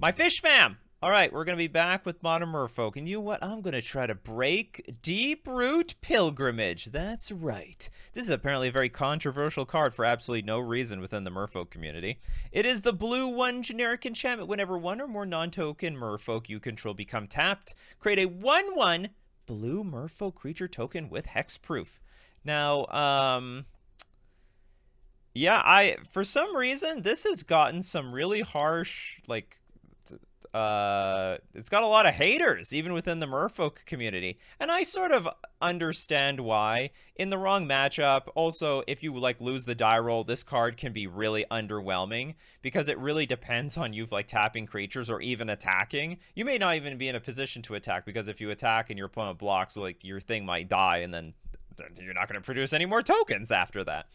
My fish fam! Alright, we're going to be back with Modern Murfolk, and you know what? I'm going to try to break Deep Root Pilgrimage. That's right. This is apparently a very controversial card for absolutely no reason within the Merfolk community. It is the blue 1 generic enchantment. Whenever one or more non-token Merfolk you control become tapped, create a 1/1 blue Merfolk creature token with hexproof. Now, yeah, for some reason, this has gotten some really harsh, like, it's got a lot of haters even within the Merfolk community, and I sort of understand why. In the wrong matchup, also, if you like lose the die roll, this card can be really underwhelming because it really depends on you like tapping creatures or even attacking. You may not even be in a position to attack, because if you attack and your opponent blocks, like, your thing might die, and then you're not going to produce any more tokens after that.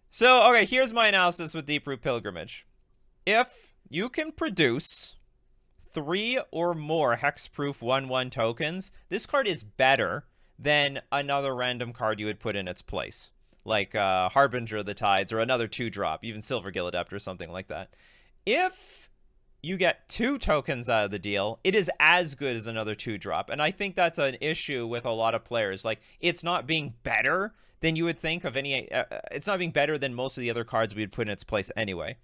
So, okay, here's my analysis with Deep Root Pilgrimage. If you can produce 3 or more hexproof 1/1 tokens, this card is better than another random card you would put in its place, like Harbinger of the Tides or another 2-drop, even Silvergill Adept or something like that. If you get 2 tokens out of the deal, it is as good as another 2-drop, and I think that's an issue with a lot of players. Like, it's not being better than you would think of any. It's not being better than most of the other cards we would put in its place anyway.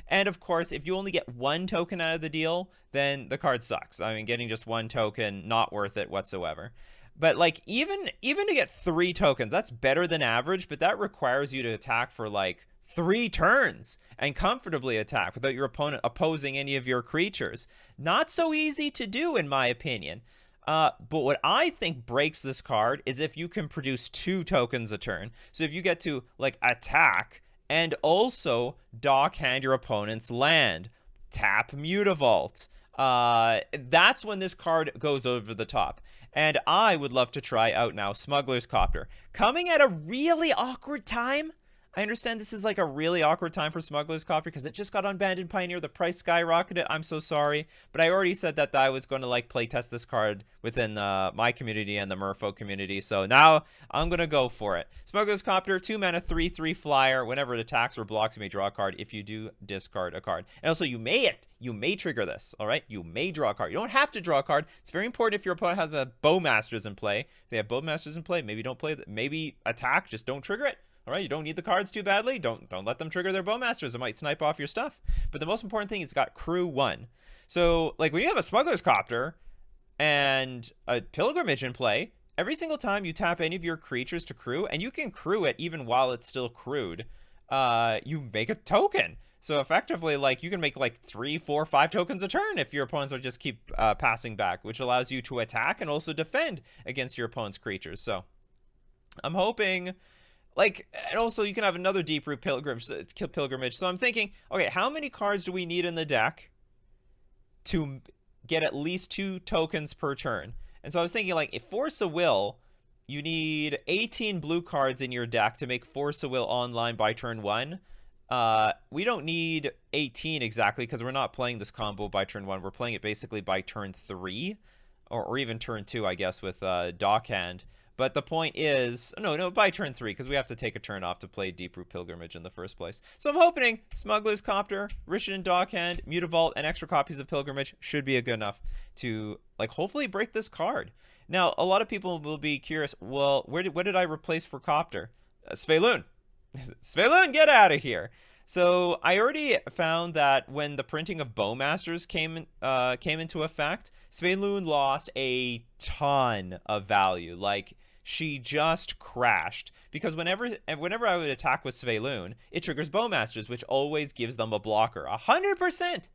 And of course, if you only get 1 token out of the deal, then the card sucks. I mean, getting just 1 token, not worth it whatsoever. But like, even to get 3 tokens, that's better than average, but that requires you to attack for like 3 turns and comfortably attack without your opponent opposing any of your creatures. Not so easy to do, in my opinion. But what I think breaks this card is if you can produce 2 tokens a turn. So if you get to like attack and also dockhand your opponent's land, tap Mutavault, that's when this card goes over the top. And I would love to try out now Smuggler's Copter. Coming at a really awkward time. I understand this is like a really awkward time for Smuggler's Copter because it just got unbanned in Pioneer. The price skyrocketed. I'm so sorry. But I already said that I was going to like playtest this card within my community and the Murfolk community. So now I'm going to go for it. Smuggler's Copter, 2 mana, 3/3 flyer. Whenever it attacks or blocks, you may draw a card. If you do, discard a card. And also, you may trigger this. All right? You may draw a card. You don't have to draw a card. It's very important if your opponent has a Bowmasters in play. If they have Bowmasters in play, maybe don't play. Maybe attack. Just don't trigger it. All right, you don't need the cards too badly. Don't let them trigger their Bowmasters. It might snipe off your stuff. But the most important thing is it's got crew 1. So, like, when you have a Smuggler's Copter and a Pilgrimage in play, every single time you tap any of your creatures to crew, and you can crew it even while it's still crewed, you make a token. So effectively, like, you can make like 3, 4, 5 tokens a turn if your opponents will just keep passing back, which allows you to attack and also defend against your opponent's creatures. So I'm hoping, like, and also you can have another Deep Root Pilgrimage. So I'm thinking, okay, how many cards do we need in the deck to get at least 2 tokens per turn? And so I was thinking, like, if Force of Will, you need 18 blue cards in your deck to make Force of Will online by turn 1. We don't need 18 exactly because we're not playing this combo by turn 1. We're playing it basically by turn 3, or even turn 2, I guess, with Dockhand. But the point is, no, by turn 3, because we have to take a turn off to play Deep Root Pilgrimage in the first place. So I'm hoping Smuggler's Copter, Rishadan Dockhand, Mutavault, and extra copies of Pilgrimage should be good enough to, like, hopefully break this card. Now, a lot of people will be curious, well, what did I replace for Copter? Svelun. Svelun, get out of here. So I already found that when the printing of Bowmasters came into effect, Svelun lost a ton of value. Like, she just crashed because whenever I would attack with Svelun, it triggers Bowmasters, which always gives them a blocker, 100%.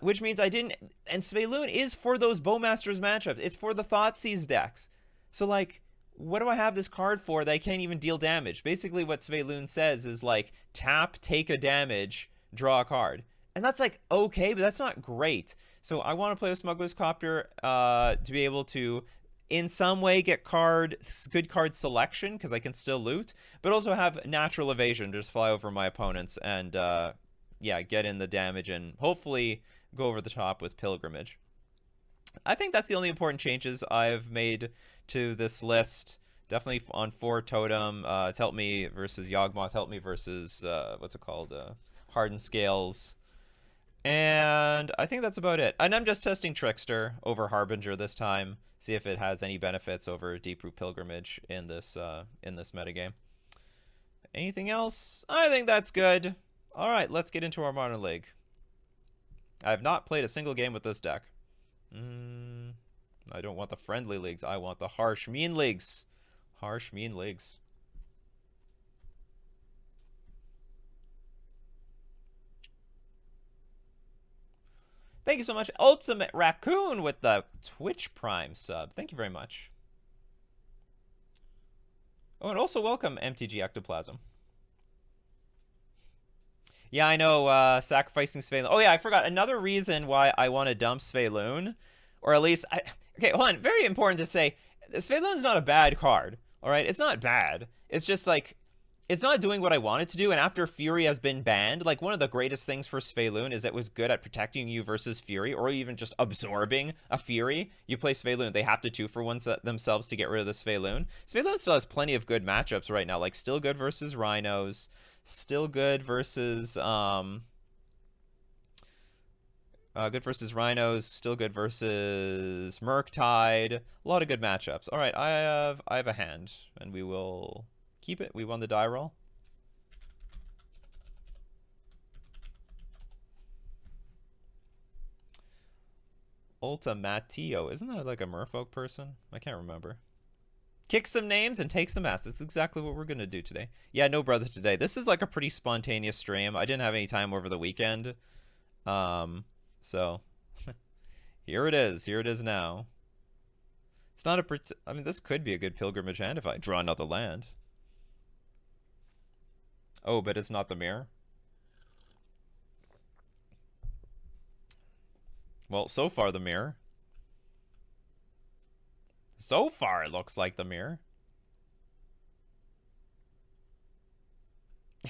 Which means I didn't. And Svelun is for those Bowmasters matchups. It's for the Thoughtseize decks. So, like, what do I have this card for that I can't even deal damage? Basically, what Svelun says is, like, tap, take a damage, draw a card. And that's, like, okay, but that's not great. So I want to play with Smuggler's Copter to be able to, in some way, get good card selection, because I can still loot, but also have natural evasion, just fly over my opponents and, yeah, get in the damage and hopefully go over the top with Pilgrimage. I think that's the only important changes I've made to this list. Definitely on 4 Totem. It's helped me versus Yawgmoth, helped me versus, what's it called? Hardened Scales. And I think that's about it. And I'm just testing Trickster over Harbinger this time. See if it has any benefits over Deep-Root Pilgrimage in this metagame. Anything else? I think that's good. All right, let's get into our Modern League. I have not played a single game with this deck. I don't want the friendly leagues. I want the harsh, mean leagues. Harsh, mean leagues. Thank you so much, Ultimate Raccoon, with the Twitch Prime sub. Thank you very much. Oh, and also welcome MTG Ectoplasm. Yeah, I know, sacrificing Svaelun. Oh, yeah, I forgot. Another reason why I want to dump Svaelun, or at least... okay, hold on. Very important to say, Svaelun's not a bad card, all right? It's not bad. It's just, like, it's not doing what I want it to do, and after Fury has been banned, like, one of the greatest things for Svaelun is it was good at protecting you versus Fury, or even just absorbing a Fury. You play Svaelun, they have to 2-for-1 themselves to get rid of the Svaelun. Svaelun still has plenty of good matchups right now, like, still good versus Rhinos, still good versus Rhinos, still good versus Murktide. A lot of good matchups. All right, I have a hand, and we will keep it. We won the die roll. Ultimatio. Isn't that like a Merfolk person? I can't remember. Kick some names and take some ass. That's exactly what we're going to do today. Yeah, no brother today. This is like a pretty spontaneous stream. I didn't have any time over the weekend. So here it is. Here it is now. It's not a... I mean, this could be a good pilgrimage hand if I draw another land. Oh, but it's not the mirror. Well, so far the mirror. So far it looks like the mirror.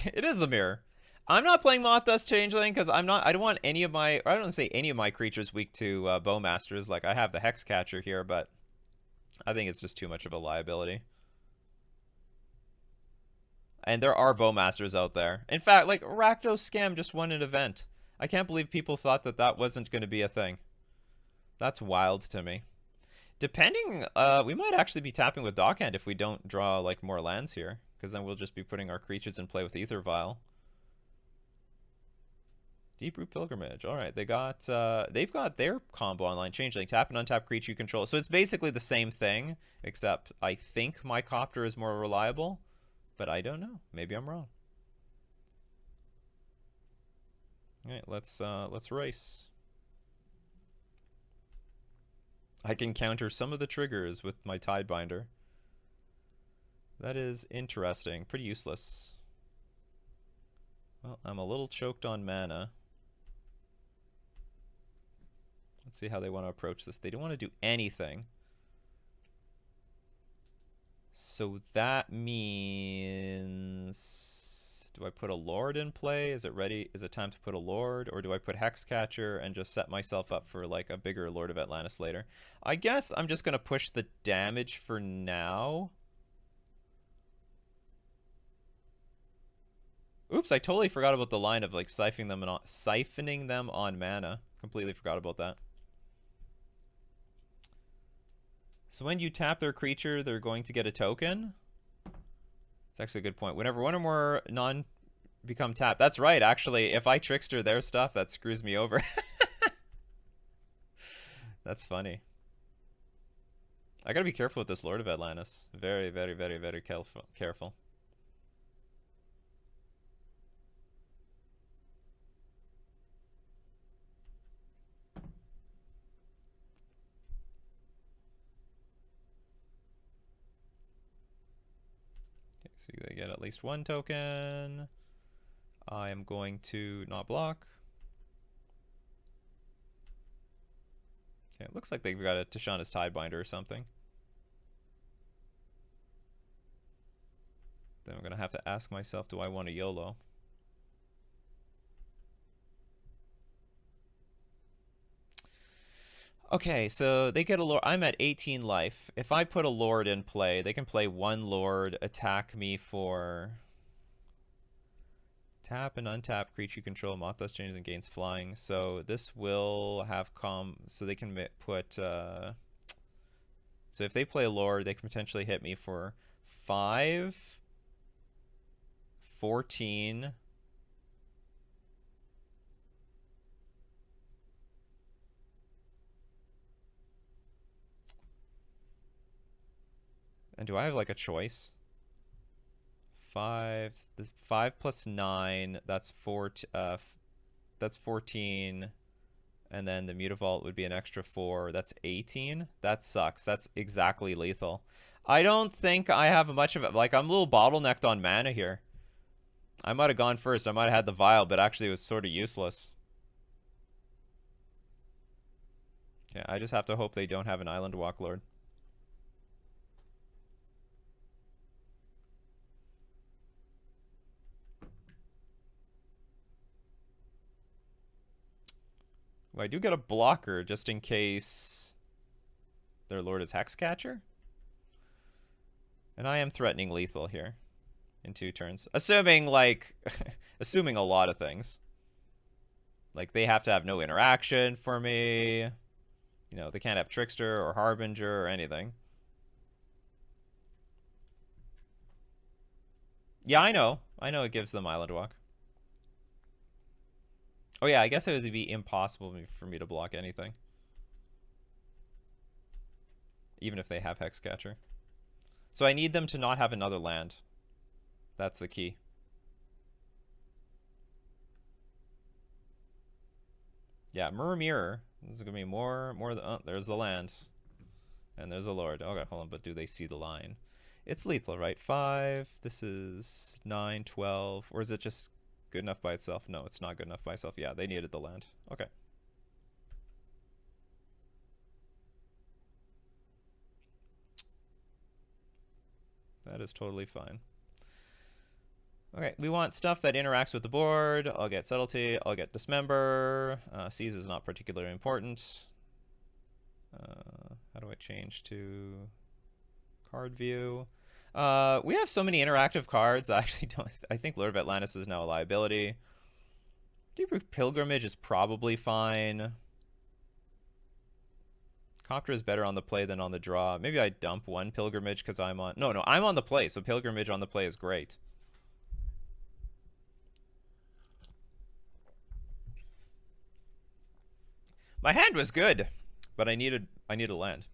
It is the mirror. I'm not playing Moth Dust Changeling because I don't want any of my... I don't say any of my creatures weak to Bowmasters. Like, I have the Hexcatcher here, but I think it's just too much of a liability. And there are Bowmasters out there. In fact, like, Rakdos Scam just won an event. I can't believe people thought that that wasn't going to be a thing. That's wild to me. Depending, we might actually be tapping with Dockhand if we don't draw, like, more lands here. Because then we'll just be putting our creatures in play with Aether Vial. Deep-Root Pilgrimage. All right, they've got their combo online. Changeling, tap and untap creature you control. So it's basically the same thing, except I think my Copter is more reliable, but I don't know. Maybe I'm wrong. All right, let's race. I can counter some of the triggers with my Tidebinder. That is interesting. Pretty useless. Well, I'm a little choked on mana. Let's see how they want to approach this. They don't want to do anything. So that means... Do I put a Lord in play? Is it ready? Is it time to put a Lord? Or do I put Hexcatcher and just set myself up for like a bigger Lord of Atlantis later? I guess I'm just going to push the damage for now. Oops, I totally forgot about the line of like siphoning them on mana. Completely forgot about that. So when you tap their creature, they're going to get a token. It's actually a good point. Whenever one or more become tapped. That's right, actually. If I trickster their stuff, that screws me over. That's funny. I gotta be careful with this Lord of Atlantis. Very, very, very, very careful. So they get at least one token. I am going to not block. Okay, it looks like they've got a Tishana's Tidebinder or something. Then I'm going to have to ask myself, do I want a YOLO? Okay, so they get a Lord. I'm at 18 life. If I put a Lord in play, they can play one Lord, attack me for Tap and untap creature you control. Mothos changes and gains flying. So this will have so they can put. So if they play Lord, they can potentially hit me for 5, 14. And do I have like a choice? 5 plus 9, that's 14, and then the Mutavault would be an extra 4, that's 18. That sucks. That's exactly lethal. I don't think I have much of it. Like, I'm a little bottlenecked on mana here. I might have gone first. I might have had the Vial, but actually it was sort of useless. Yeah, I just have to hope they don't have an Island Walk Lord. Well, I do get a blocker just in case their Lord is Hexcatcher. And I am threatening lethal here in 2 turns. Assuming, like, assuming a lot of things. Like, they have to have no interaction for me. You know, they can't have Trickster or Harbinger or anything. Yeah, I know. I know it gives them Island Walk. Oh yeah, I guess it would be impossible for me to block anything. Even if they have Hexcatcher. So I need them to not have another land. That's the key. Yeah, Mirror. This is going to be more there's the land. And there's a Lord. Okay, hold on, but do they see the line? It's lethal, right? 5. This is 9, 12. Or is it just good enough by itself? No, it's not good enough by itself. Yeah, they needed the land. Okay. That is totally fine. Okay, we want stuff that interacts with the board. I'll get Subtlety. I'll get Dismember. Seize is not particularly important. How do I change to card view? We have so many interactive cards. I actually don't. I think Lord of Atlantis is now a liability. Deep Pilgrimage is probably fine. Copter is better on the play than on the draw. Maybe I dump 1 Pilgrimage because I'm on... No, I'm on the play, so Pilgrimage on the play is great. My hand was good, but I needed a land.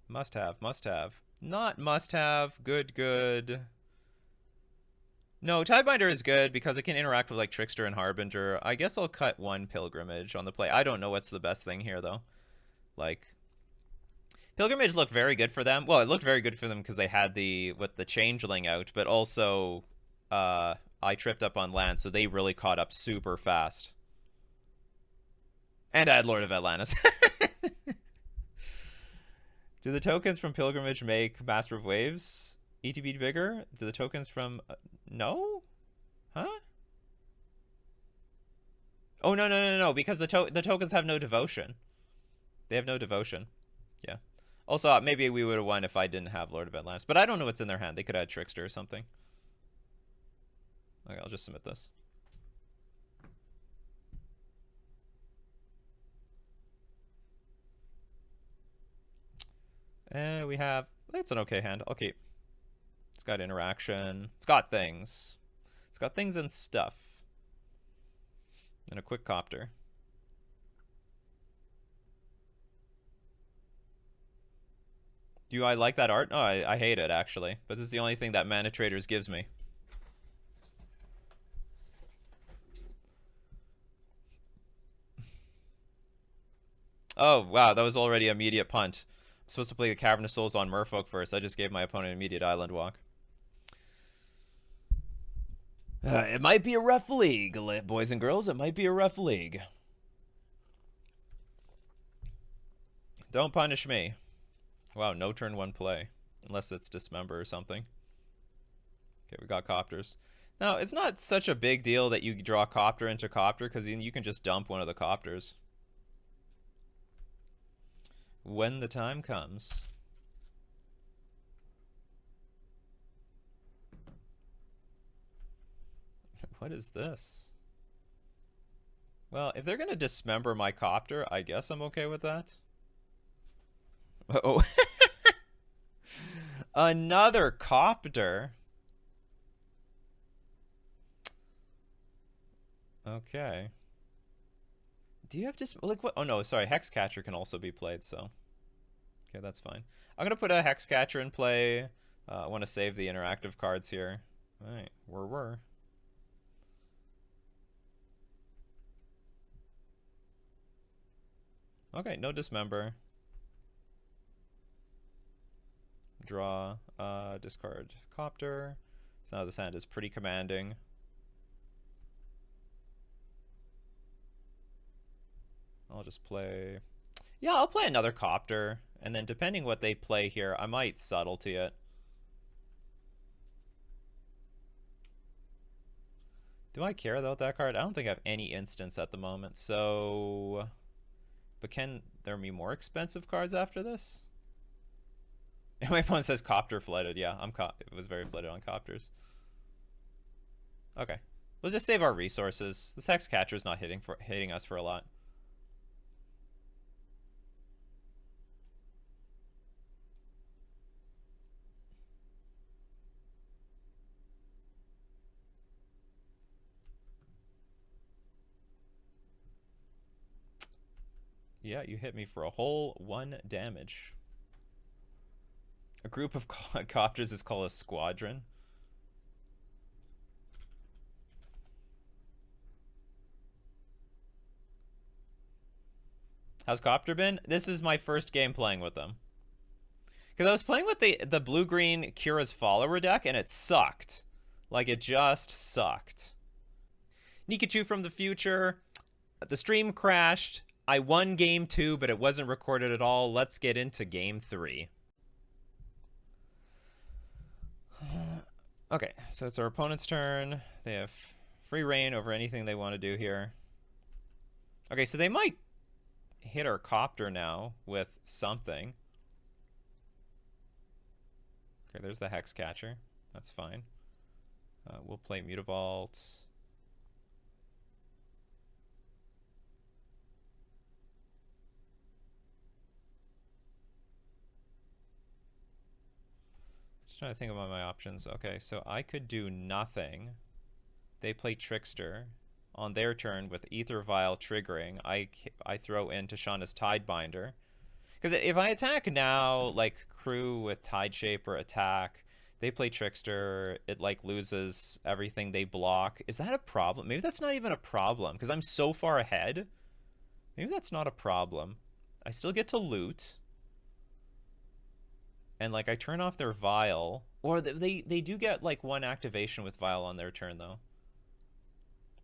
Must have. Not must have. Good. No, Tidebinder is good because it can interact with like Trickster and Harbinger. I guess I'll cut 1 Pilgrimage on the play. I don't know what's the best thing here though. Like, Pilgrimage looked very good for them. Well, it looked very good for them because they had the Changeling out, but also I tripped up on land, so they really caught up super fast. And I had Lord of Atlantis. Do the tokens from Pilgrimage make Master of Waves ETB bigger? Do the tokens from... no? Huh? Oh, no, because the tokens have no devotion. They have no devotion. Yeah. Also, maybe we would have won if I didn't have Lord of Atlantis. But I don't know what's in their hand. They could add Trickster or something. Okay, I'll just submit this. And we have... it's an okay hand. I'll keep. It's got interaction. It's got things. It's got things and stuff. And a quick Copter. Do I like that art? No, I hate it, actually. But this is the only thing that Mana Traders gives me. Oh, wow, that was already immediate punt. I'm supposed to play the Cavern of Souls on Murfolk first. I just gave my opponent an immediate Island Walk. It might be a rough league, boys and girls. It might be a rough league. Don't punish me. Wow, no turn 1 play. Unless it's Dismember or something. Okay, we got Copters. Now, it's not such a big deal that you draw Copter into Copter, because you can just dump one of the Copters. when the time comes. What is this? Well, if they're going to dismember my Copter, I guess I'm okay with that. Uh-oh. Another Copter. Okay. Do you have like what? Oh no, sorry. Hexcatcher can also be played, so okay, that's fine. I'm gonna put a Hexcatcher in play. I want to save the interactive cards here. All right, we're. Okay, no dismember. Draw. Discard Copter. So now this hand is pretty commanding. I'll just play. Yeah, I'll play another Copter, and then depending what they play here, I might subtlety it. Do I care about that card? I don't think I have any instants at the moment, so... But can there be more expensive cards after this? My opponent says Copter flooded. Yeah, it was very flooded on Copters. Okay. We'll just save our resources. This Hexcatcher's not hitting us for a lot. Yeah, you hit me for a whole 1 damage. A group of Copters is called a squadron. How's Copter been? This is my first game playing with them. Because I was playing with the blue-green Kira's Follower deck, and it sucked. Like, it just sucked. Nikachu from the future. The stream crashed. I won game 2, but it wasn't recorded at all. Let's get into game 3. Okay, so it's our opponent's turn. They have free reign over anything they want to do here. Okay, so they might hit our Copter now with something. Okay, there's the Hexcatcher. That's fine. We'll play Mutavault. Just trying to think about my options. Okay, so I could do nothing. They play Trickster. On their turn, with Ether Vial triggering, I throw in Tishana's Tidebinder. Because if I attack now, like Crew with Tide Shaper attack, they play Trickster, it like loses everything they block. Is that a problem? Maybe that's not even a problem, because I'm so far ahead. Maybe that's not a problem. I still get to loot. And like I turn off their Vial. Or they do get like 1 activation with Vial on their turn though.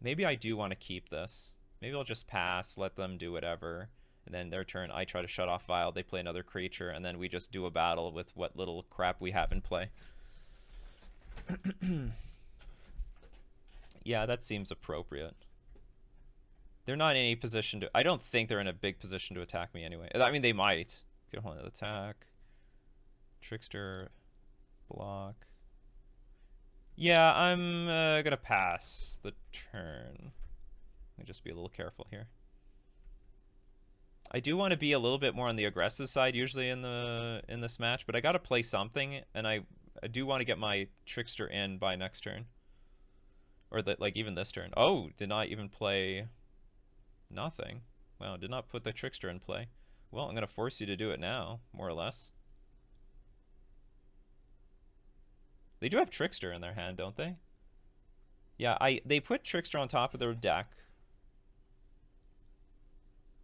Maybe I do want to keep this. Maybe I'll just pass, let them do whatever. And then their turn, I try to shut off Vial, they play another creature, and then we just do a battle with what little crap we have in play. Yeah, that seems appropriate. They're not in any position to... I don't think they're in a big position to attack me anyway. I mean, they might. Get one attack. Trickster. Block. Yeah, I'm gonna pass the turn. Let me just be a little careful here. I do want to be a little bit more on the aggressive side usually in this match, but I gotta play something, and I do want to get my Trickster in by next turn. Or like even this turn. Oh, did not even play nothing. Wow, did not put the Trickster in play. Well, I'm gonna force you to do it now, more or less. They do have Trickster in their hand, don't they? Yeah, they put Trickster on top of their deck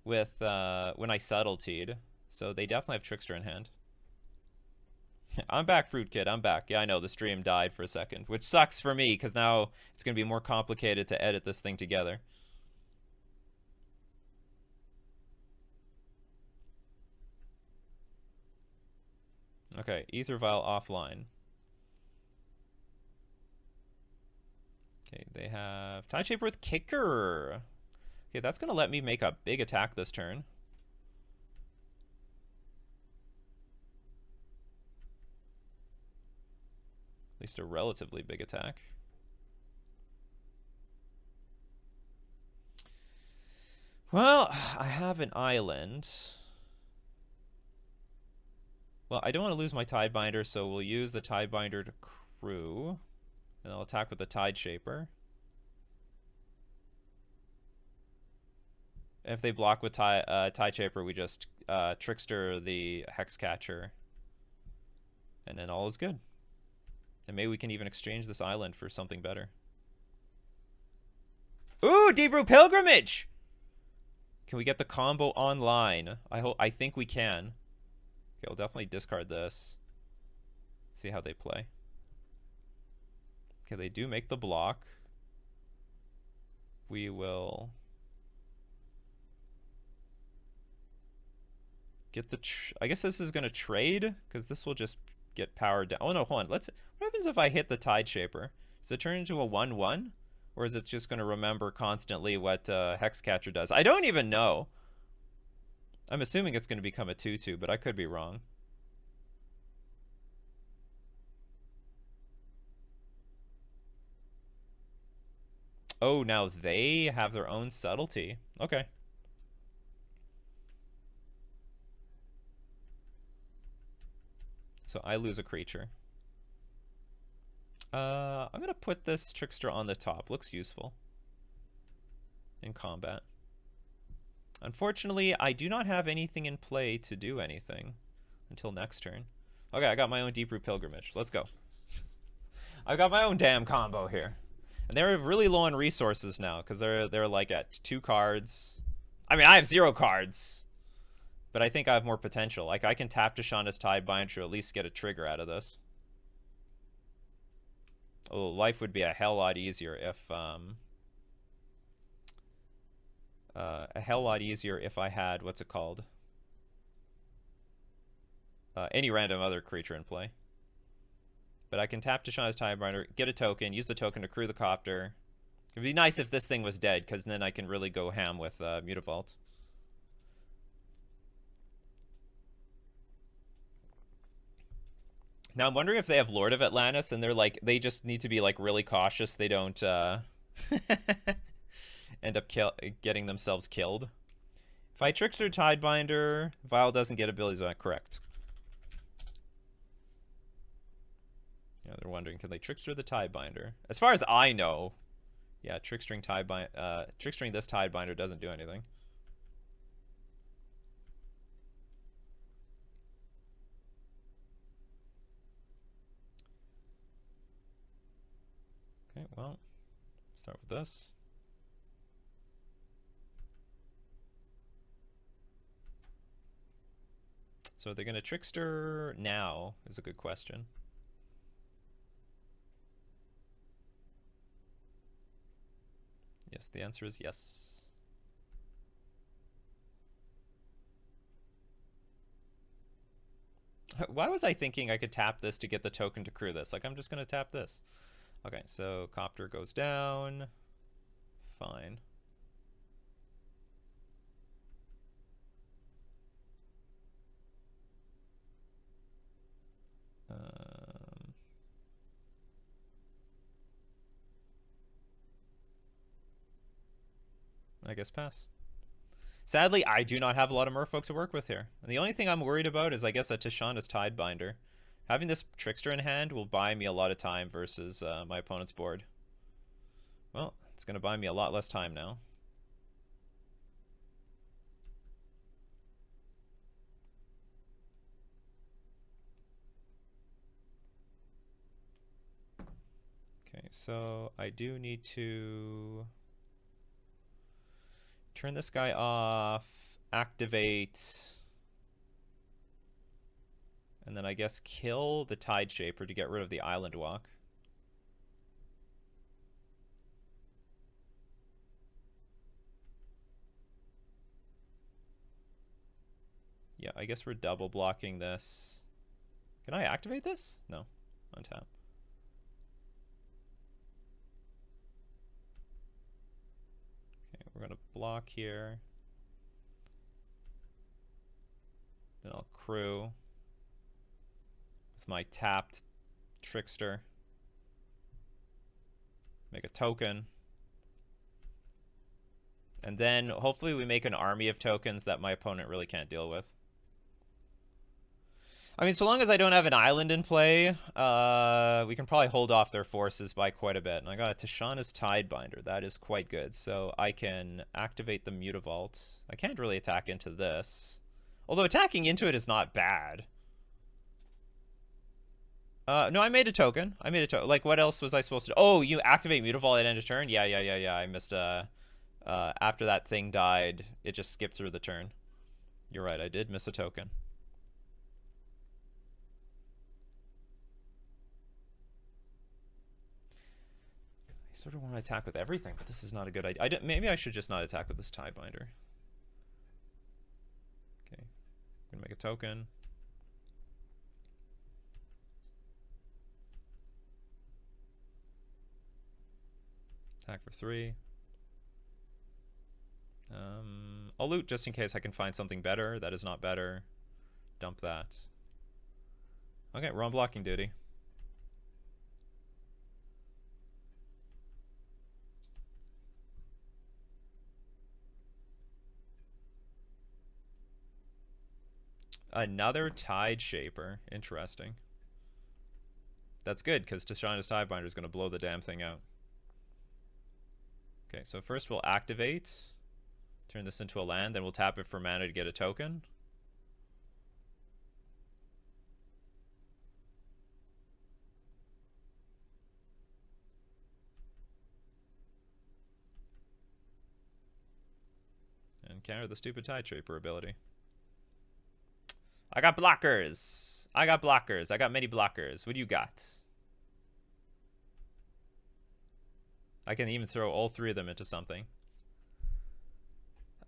with when I subtletied, so they definitely have Trickster in hand. I'm back, Fruit Kid. I'm back. Yeah, I know the stream died for a second, which sucks for me because now it's gonna be more complicated to edit this thing together. Okay, Ether Vial offline. Okay, they have Tide Shaper with Kicker. Okay, that's going to let me make a big attack this turn. At least a relatively big attack. Well, I have an island. Well, I don't want to lose my Tidebinder, so we'll use the Tidebinder to crew. And I'll attack with the Tide Shaper. If they block with Tide Shaper, we just Trickster the Hexcatcher. And then all is good. And maybe we can even exchange this island for something better. Ooh, Deep-Root Pilgrimage! Can we get the combo online? I think we can. Okay, I'll definitely discard this. See how they play. Okay, they do make the block. We will get the... I guess this is going to trade, because this will just get powered down. Oh, no, hold on. What happens if I hit the Tide Shaper? Does it turn into a 1-1? Or is it just going to remember constantly what Hexcatcher does? I don't even know. I'm assuming it's going to become a 2-2, but I could be wrong. Oh, now they have their own subtlety. Okay. So I lose a creature. I'm going to put this Trickster on the top. Looks useful in combat. Unfortunately, I do not have anything in play to do anything until next turn. Okay, I got my own Deep-Root Pilgrimage. Let's go. I've got my own damn combo here. And they're really low on resources now, because they're like at 2 cards. I mean, I have 0 cards. But I think I have more potential. Like, I can tap Tashanda's Tidebinder to at least get a trigger out of this. Oh, life would be a hell lot easier if I had, what's it called? Any random other creature in play. But I can tap Tashanda's Tidebinder, get a token, use the token to crew the Copter. It'd be nice if this thing was dead, because then I can really go ham with Mutavault. Now I'm wondering if they have Lord of Atlantis, and they just need to be like really cautious they don't end up getting themselves killed. If I Trickster Tidebinder, Vial doesn't get abilities. Correct. Yeah, they're wondering, can they Trickster the Tidebinder? As far as I know, yeah, trickstering this Tidebinder doesn't do anything. Okay, well, start with this. So they're going to Trickster now is a good question. Yes, the answer is yes. Why was I thinking I could tap this to get the token to crew this? Like, I'm just going to tap this. Okay, so Copter goes down. Fine. I guess pass. Sadly, I do not have a lot of Murfolk to work with here. And the only thing I'm worried about is, I guess, a Tashanda's Tidebinder. Having this Trickster in hand will buy me a lot of time versus my opponent's board. Well, it's going to buy me a lot less time now. Okay, so I do need to turn this guy off, activate, and then I guess kill the Tide Shaper to get rid of the Island Walk. Yeah, I guess we're double blocking this. Can I activate this? No, untap. We're going to block here. Then I'll crew with my tapped Trickster. Make a token. And then hopefully we make an army of tokens that my opponent really can't deal with. I mean, so long as I don't have an island in play, we can probably hold off their forces by quite a bit. And I got a Tishana's Tidebinder. That is quite good. So I can activate the Mutavault. I can't really attack into this. Although attacking into it is not bad. No, I made a token. Like, what else was I supposed to do? Oh, you activate Mutavault at end of turn? Yeah. I missed, after that thing died, it just skipped through the turn. You're right, I did miss a token. I sort of want to attack with everything, but this is not a good idea. Maybe I should just not attack with this Tiebinder. Okay, I'm gonna make a token. Attack for 3. I'll loot just in case I can find something better. That is not better. Dump that. Okay, we're on blocking duty. Another Tide Shaper. Interesting. That's good, because Tishana's Tidebinder is going to blow the damn thing out. Okay, so first we'll activate. Turn this into a land, then we'll tap it for mana to get a token. And counter the stupid Tide Shaper ability. I got blockers. I got many blockers. What do you got? I can even throw all 3 of them into something.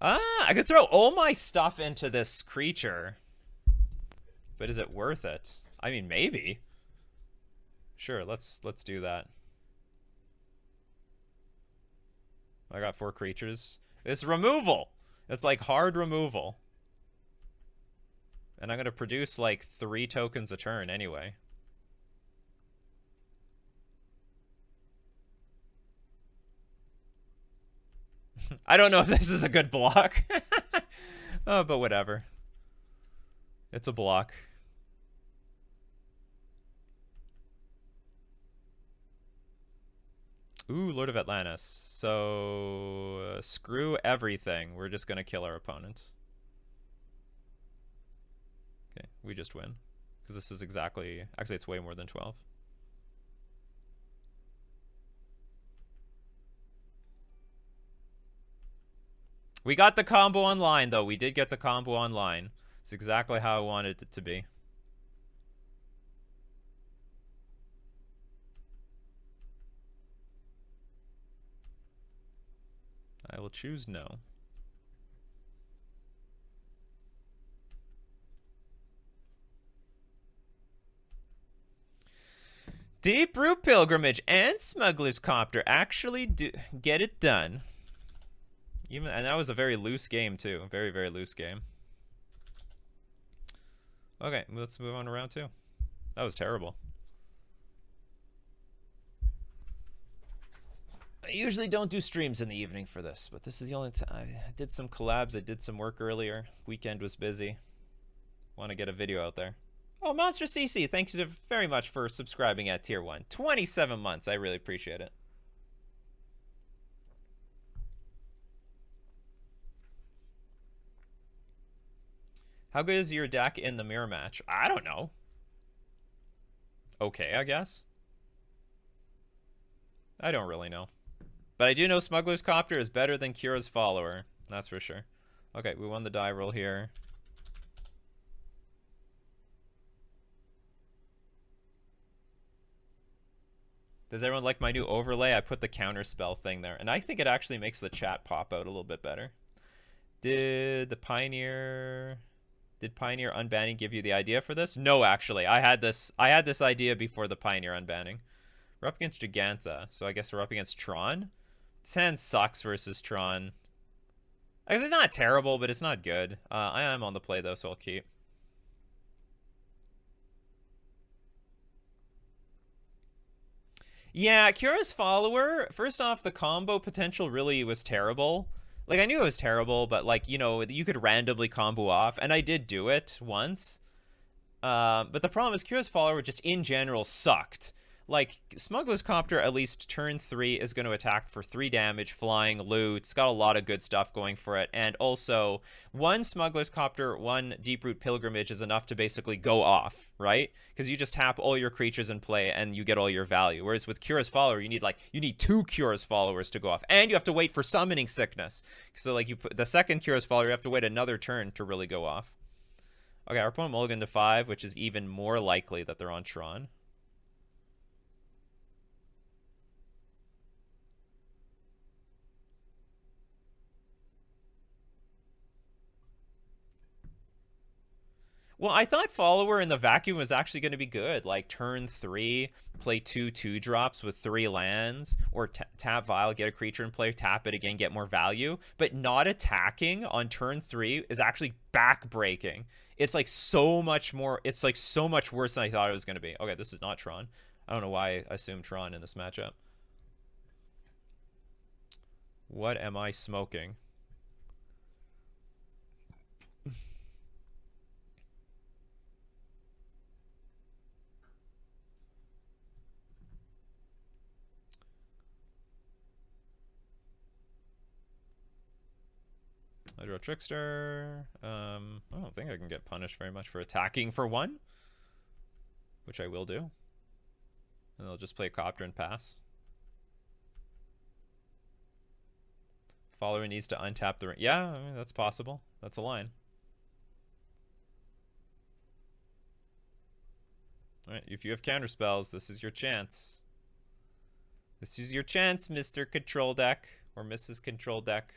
I could throw all my stuff into this creature. But is it worth it? I mean, maybe. Sure, let's do that. I got 4 creatures. It's removal. It's like hard removal. And I'm going to produce like 3 tokens a turn anyway. I don't know if this is a good block. Oh, but whatever. It's a block. Ooh, Lord of Atlantis. So, screw everything. We're just going to kill our opponent. Okay, we just win. Because this is exactly... Actually, it's way more than 12. We got the combo online, though. We did get the combo online. It's exactly how I wanted it to be. I will choose no. Deep Root Pilgrimage and Smuggler's Copter actually get it done. And that was a very loose game, too. Very, very loose game. Okay, let's move on to round 2. That was terrible. I usually don't do streams in the evening for this, but this is the only time. I did some collabs. I did some work earlier. Weekend was busy. Want to get a video out there. Oh, Monster CC, thank you very much for subscribing at Tier 1. 27 months. I really appreciate it. How good is your deck in the mirror match? I don't know. Okay, I guess. I don't really know. But I do know Smuggler's Copter is better than Kira's Follower. That's for sure. Okay, we won the die roll here. Does everyone like my new overlay? I put the counterspell thing there. And I think it actually makes the chat pop out a little bit better. Did Pioneer unbanning give you the idea for this? No, actually. I had this idea before the Pioneer unbanning. We're up against Gigantha, so I guess we're up against Tron. This hand sucks versus Tron. I guess it's not terrible, but it's not good. I am on the play, though, so I'll keep. Yeah, Kira's follower, first off, the combo potential really was terrible. Like, I knew it was terrible, but, like, you could randomly combo off, and I did do it once. But the problem is Kira's follower just in general sucked. Like, Smuggler's Copter, at least turn 3, is going to attack for 3 damage, flying, loot. It's got a lot of good stuff going for it. And also, one Smuggler's Copter, one Deeproot Pilgrimage is enough to basically go off, right? Because you just tap all your creatures in play and you get all your value. Whereas with Kira's follower, you need 2 Kira's followers to go off. And you have to wait for Summoning Sickness. So, like, you put the second Kira's follower, you have to wait another turn to really go off. Okay, our opponent mulligan to 5, which is even more likely that they're on Tron. Well, I thought follower in the vacuum was actually going to be good. Like turn 3, play 2/2 drops with 3 lands, or tap Vial, get a creature in play, tap it again, get more value. But not attacking on turn 3 is actually backbreaking. It's like so much more. It's like so much worse than I thought it was going to be. Okay, this is not Tron. I don't know why I assumed Tron in this matchup. What am I smoking? I draw Trickster. I don't think I can get punished very much for attacking for 1, which I will do. And they'll just play a Copter and pass. Follower needs to untap the ring. Yeah, I mean, that's possible. That's a line. Alright, if you have counter spells, this is your chance. This is your chance, Mr. Control Deck. Or Mrs. Control Deck.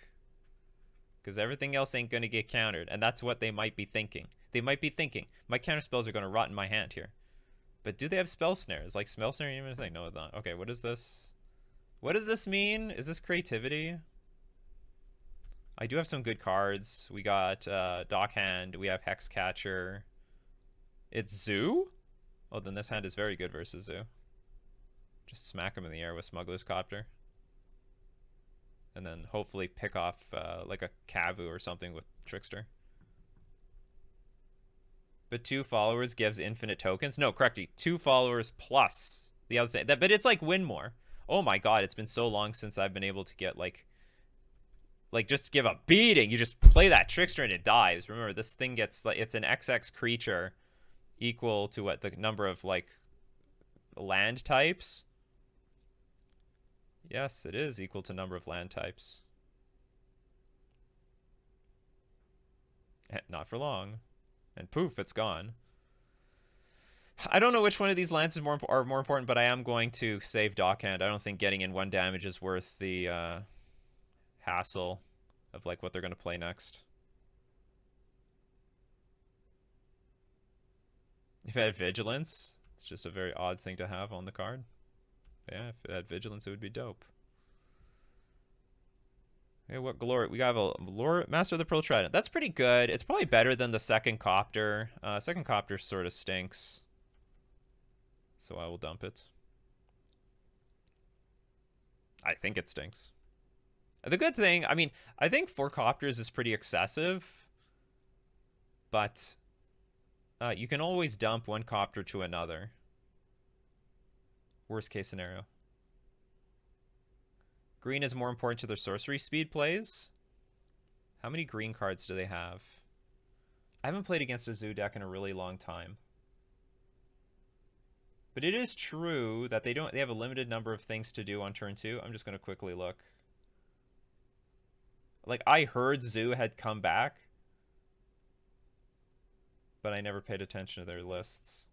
Because everything else ain't going to get countered. And that's what they might be thinking. They might be thinking, my counter spells are going to rot in my hand here. But do they have spell snares? Like spell snare even a thing? No, it's not. Okay, what is this? What does this mean? Is this creativity? I do have some good cards. We got Dockhand. We have Hexcatcher. It's Zoo? Oh, then this hand is very good versus Zoo. Just smack him in the air with Smuggler's Copter. And then hopefully pick off like a Kavu or something with Trickster. But 2 followers gives infinite tokens. No, correctly. 2 followers plus the other thing. But it's like win more. Oh my god, it's been so long since I've been able to get like just give a beating. You just play that Trickster and it dies. Remember, this thing gets like it's an XX creature equal to what the number of like land types. Yes, it is equal to number of land types. Not for long. And poof, it's gone. I don't know which one of these lands are more important, but I am going to save Dockhand. I don't think getting in 1 damage is worth the hassle of like what they're going to play next. If it had Vigilance, it's just a very odd thing to have on the card. Yeah, if it had Vigilance, it would be dope. Okay, what glory? We got a Lord, Master of the Pearl Trident. That's pretty good. It's probably better than the second Copter. Second Copter sort of stinks. So I will dump it. I think it stinks. The good thing, I mean, I think 4 Copters is pretty excessive. But you can always dump 1 Copter to another. Worst case scenario. Green is more important to their sorcery speed plays. How many green cards do they have? I haven't played against a Zoo deck in a really long time. But it is true that they have a limited number of things to do on turn 2. I'm just going to quickly look. Like, I heard Zoo had come back, but I never paid attention to their lists.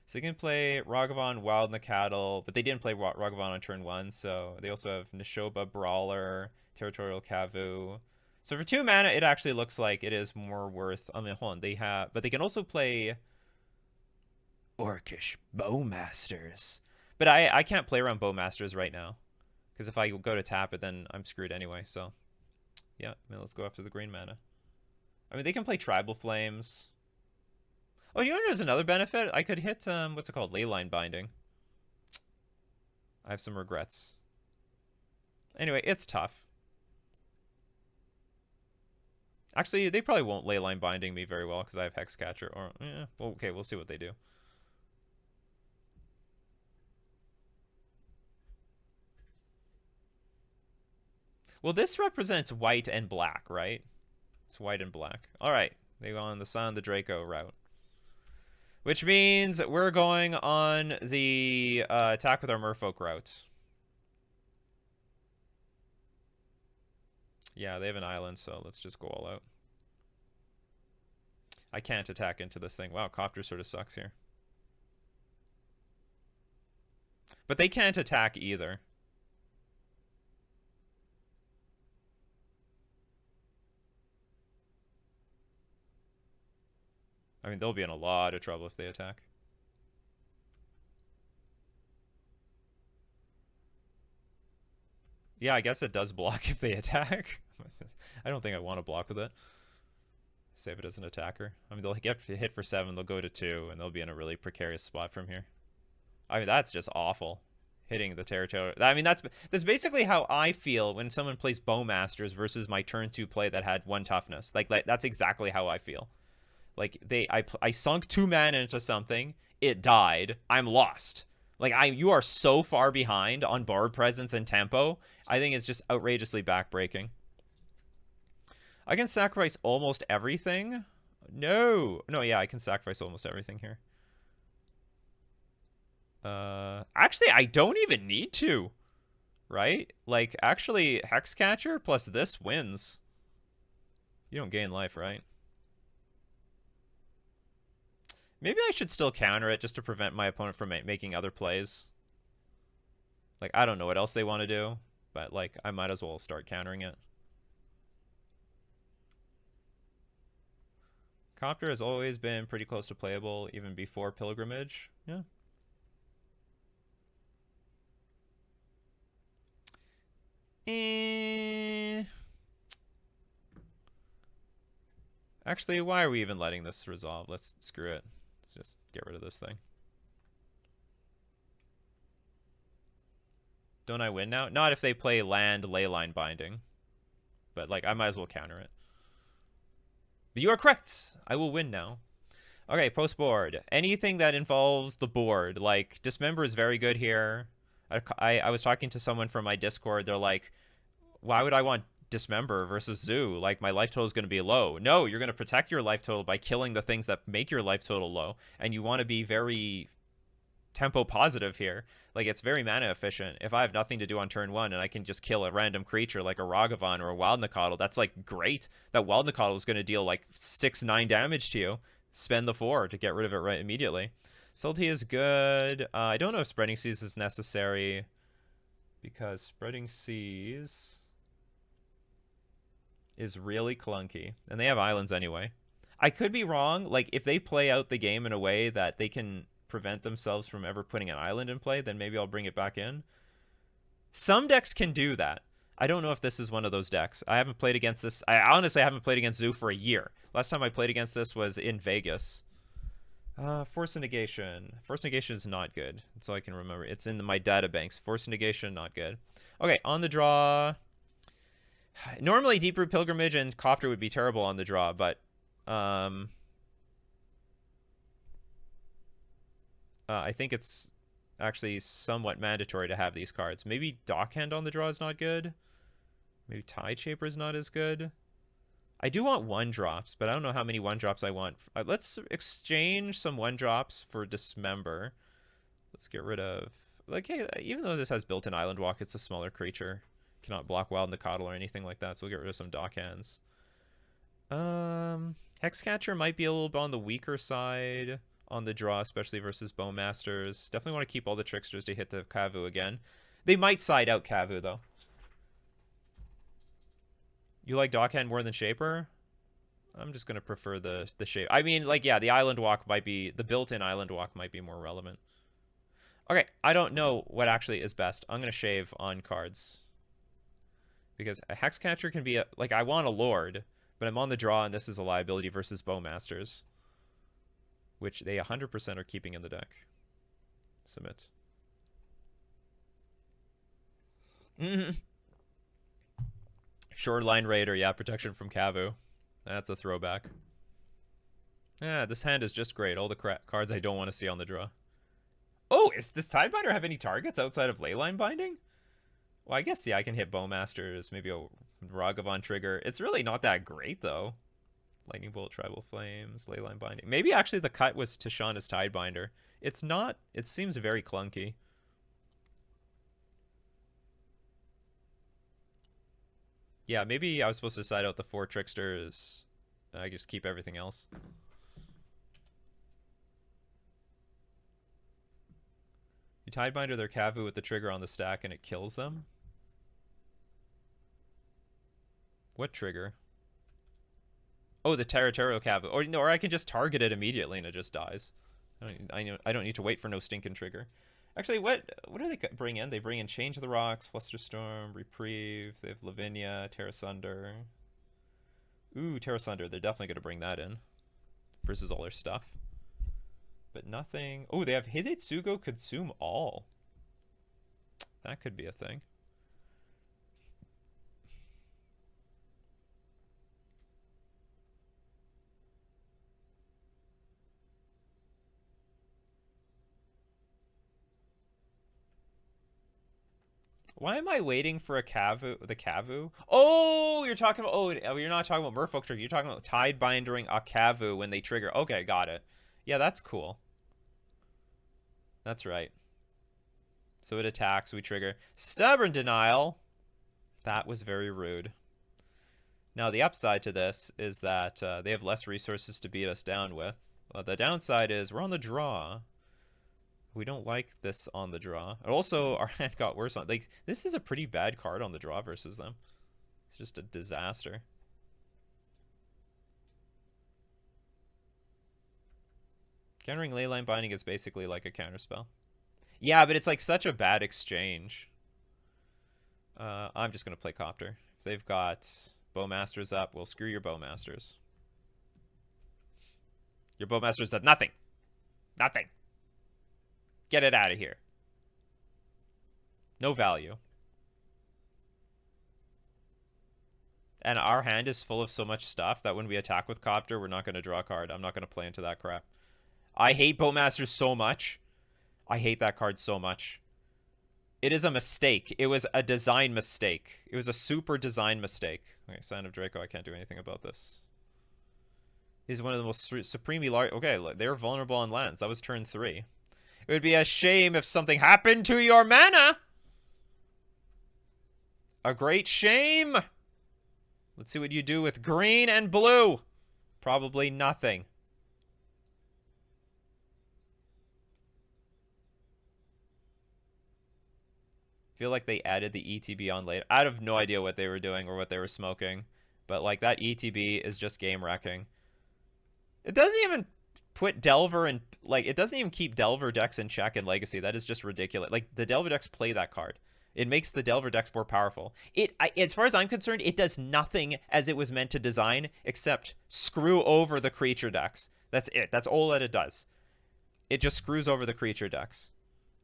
So you can play Ragavan, Wild Nikachu, but they didn't play Ragavan on turn 1, so they also have Nishoba, Brawler, Territorial Kavu. So for 2 mana, it actually looks like it is more worth. I mean, hold on, but they can also play Orcish Bowmasters. But I can't play around Bowmasters right now, because if I go to tap it, then I'm screwed anyway. So yeah, I mean, let's go after the green mana. I mean, they can play Tribal Flames. Oh, you know there's another benefit? I could hit, what's it called? Leyline Binding. I have some regrets. Anyway, it's tough. Actually, they probably won't leyline binding me very well because I have Hexcatcher. Or, yeah, well, okay, we'll see what they do. Well, this represents white and black, right? It's white and black. All right, they go on the Sun, the Draco route. Which means we're going on the attack with our Merfolk route. Yeah, they have an island, so let's just go all out. I can't attack into this thing. Wow, Copter sort of sucks here. But they can't attack either. I mean, they'll be in a lot of trouble if they attack. Yeah, I guess it does block if they attack. I don't think I want to block with it. Save it as an attacker. I mean, they'll get hit for 7, they'll go to 2, and they'll be in a really precarious spot from here. I mean, that's just awful. Hitting the territory. I mean, that's basically how I feel when someone plays Bowmasters versus my turn 2 play that had 1 toughness. Like that's exactly how I feel. Like I sunk 2 mana into something, it died, I'm lost. Like you are so far behind on board presence and tempo. I think it's just outrageously backbreaking. I can sacrifice almost everything. No, yeah, I can sacrifice almost everything here. Actually, I don't even need to, right? Like, actually, Hexcatcher plus this wins. You don't gain life, right? Maybe I should still counter it just to prevent my opponent from making other plays. Like, I don't know what else they want to do, but, like, I might as well start countering it. Copter has always been pretty close to playable, even before Pilgrimage. Yeah. Actually, why are we even letting this resolve? Let's screw it. Let's just get rid of this thing. Don't I win now? Not if they play land leyline binding. But, like, I might as well counter it. But you are correct. I will win now. Okay, post board. Anything that involves the board. Like, Dismember is very good here. I was talking to someone from my Discord. They're like, why would I want Dismember versus Zoo? Like, my life total is going to be low. No, you're going to protect your life total by killing the things that make your life total low. And you want to be very tempo positive here. Like, it's very mana efficient. If I have nothing to do on turn 1 and I can just kill a random creature like a Ragavan or a Wild Nikachu, that's, like, great. That Wild Nikachu is going to deal, like, 6-9 damage to you. Spend the 4 to get rid of it right immediately. Salty is good. I don't know if Spreading Seas is necessary, because Spreading Seas is really clunky. And they have islands anyway. I could be wrong. Like, if they play out the game in a way that they can prevent themselves from ever putting an island in play, then maybe I'll bring it back in. Some decks can do that. I don't know if this is one of those decks. I haven't played against this. I honestly haven't played against Zoo for a year. Last time I played against this was in Vegas. Force Negation. Force Negation is not good. That's all I can remember. It's in my data banks. Force Negation, not good. Okay, on the draw. Normally, Deep Root Pilgrimage and Copter would be terrible on the draw, but I think it's actually somewhat mandatory to have these cards. Maybe Dockhand on the draw is not good. Maybe Tide Shaper is not as good. I do want 1-drops, but I don't know how many 1-drops I want. Let's exchange some 1-drops for Dismember. Let's get rid of... Like, hey, even though this has built-in Island Walk, it's a smaller creature. Cannot block Wild Nikachu or anything like that, so we'll get rid of some Dockhands. Hexcatcher might be a little bit on the weaker side on the draw, especially versus Bowmasters. Definitely want to keep all the Tricksters to hit the Kavu again. They might side out Kavu, though. You like Dockhand more than Shaper? I'm just going to prefer the Shaper. I mean, like, yeah, the Island Walk might be... The built-in Island Walk might be more relevant. Okay, I don't know what actually is best. I'm going to shave on cards. Because a Hexcatcher can be... Like, I want a Lord, but I'm on the draw, and this is a liability versus Bowmasters. Which they 100% are keeping in the deck. Submit. Mm-hmm. Shoreline Raider, yeah, protection from Kavu. That's a throwback. Yeah, this hand is just great. All the cards I don't want to see on the draw. Oh, does this Tidebinder have any targets outside of Leyline Binding? Well, I guess, yeah, I can hit Bowmasters, maybe a Ragavan trigger. It's really not that great, though. Lightning Bolt, Tribal Flames, Leyline Binding. Maybe actually the cut was Tishana's Tidebinder. It's not. It seems very clunky. Yeah, maybe I was supposed to side out the 4 Tricksters. I just keep everything else. You Tidebinder their Kavu with the trigger on the stack and it kills them? What trigger? Oh, the Territorial Kavu. Or no, or I can just target it immediately and it just dies. I don't need to wait for no stinking trigger. Actually, what do they bring in? They bring in Change of the Rocks, Flusterstorm, Reprieve. They have Lavinia, Terra Sunder. Ooh, Terra Sunder. They're definitely going to bring that in versus all their stuff. But nothing. Oh, they have Hidetsugo Consume All. That could be a thing. Why am I waiting for a Kavu? The Kavu? Oh, you're talking about. Oh, you're not talking about Murfolk trigger. You're talking about Tidebindering a Kavu when they trigger. Okay, got it. Yeah, that's cool. That's right. So it attacks. We trigger. Stubborn Denial. That was very rude. Now, the upside to this is that they have less resources to beat us down with. The downside is we're on the draw. We don't like this on the draw. And also, our hand got worse on... Like, this is a pretty bad card on the draw versus them. It's just a disaster. Countering Leyline Binding is basically like a counterspell. Yeah, but it's like such a bad exchange. I'm just going to play Copter. If they've got Bowmasters up, well, screw your Bowmasters. Your Bowmasters did nothing. Nothing. Get it out of here. No value. And our hand is full of so much stuff that when we attack with Copter, we're not going to draw a card. I'm not going to play into that crap. I hate Bowmasters so much. I hate that card so much. It is a mistake. It was a design mistake. It was a super design mistake. Okay, Sign of Draco. I can't do anything about this. He's one of the most supremely large... Okay, they were vulnerable on lands. That was turn 3. It would be a shame if something happened to your mana. A great shame. Let's see what you do with green and blue. Probably nothing. Feel like they added the ETB on later. I have no idea what they were doing or what they were smoking. But like that ETB is just game wrecking. It doesn't even put Delver and like it doesn't even keep Delver decks in check in Legacy. That is just ridiculous. Like the Delver decks play that card. It makes the Delver decks more powerful. As far as I'm concerned, it does nothing as it was meant to design except screw over the creature decks. That's it. That's all that it does. It just screws over the creature decks.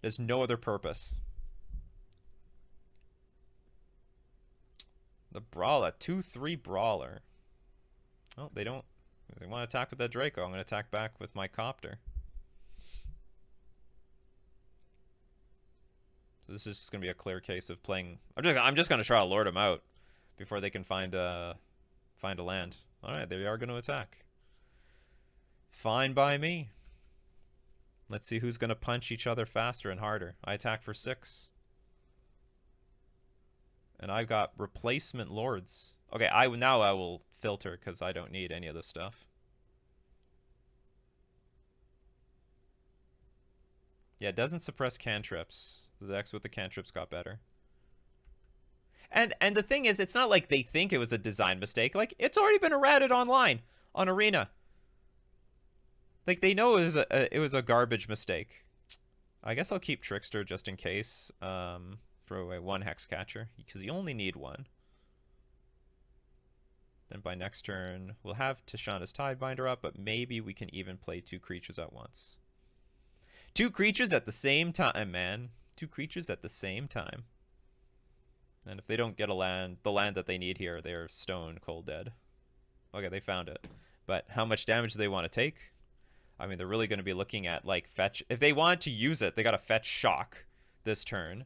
There's no other purpose. The Brawler, 2/3 Brawler. Oh, they don't. If they want to attack with that Draco, I'm going to attack back with my Copter. So this is just going to be a clear case of playing... I'm just going to try to lord them out before they can find a land. Alright, they are going to attack. Fine by me. Let's see who's going to punch each other faster and harder. I attack for 6. And I've got replacement lords. Okay, now I will filter because I don't need any of this stuff. Yeah, it doesn't suppress cantrips. The decks with the cantrips got better. And the thing is, it's not like they think it was a design mistake. Like, it's already been errated online on Arena. Like, they know it was a garbage mistake. I guess I'll keep Trickster just in case. Throw away 1 Hexcatcher, because you only need 1. Then by next turn, we'll have Tishana's Tidebinder up, but maybe we can even play 2 creatures at once. 2 creatures at the same time, man. 2 creatures at the same time. And if they don't get the land that they need here, they're stone cold dead. Okay, they found it. But how much damage do they want to take? I mean, they're really going to be looking at, like, fetch. If they want to use it, they got to fetch shock this turn.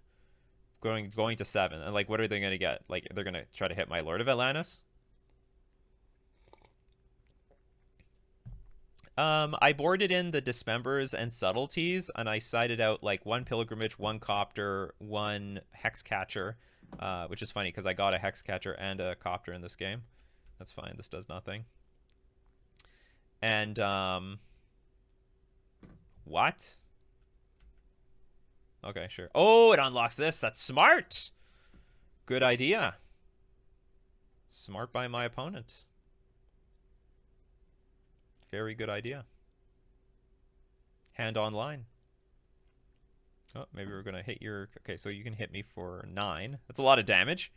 Going to 7. And, like, what are they going to get? Like, they're going to try to hit my Lord of Atlantis? I boarded in the Dismembers and Subtleties, and I sided out, like, 1 Pilgrimage, 1 Copter, 1 Hexcatcher, which is funny because I got a Hexcatcher and a Copter in this game. That's fine. This does nothing. And, what? Okay, sure. Oh, it unlocks this. That's smart. Good idea. Smart by my opponent. Very good idea. Hand online. Oh, maybe we're going to hit your... Okay, so you can hit me for 9. That's a lot of damage.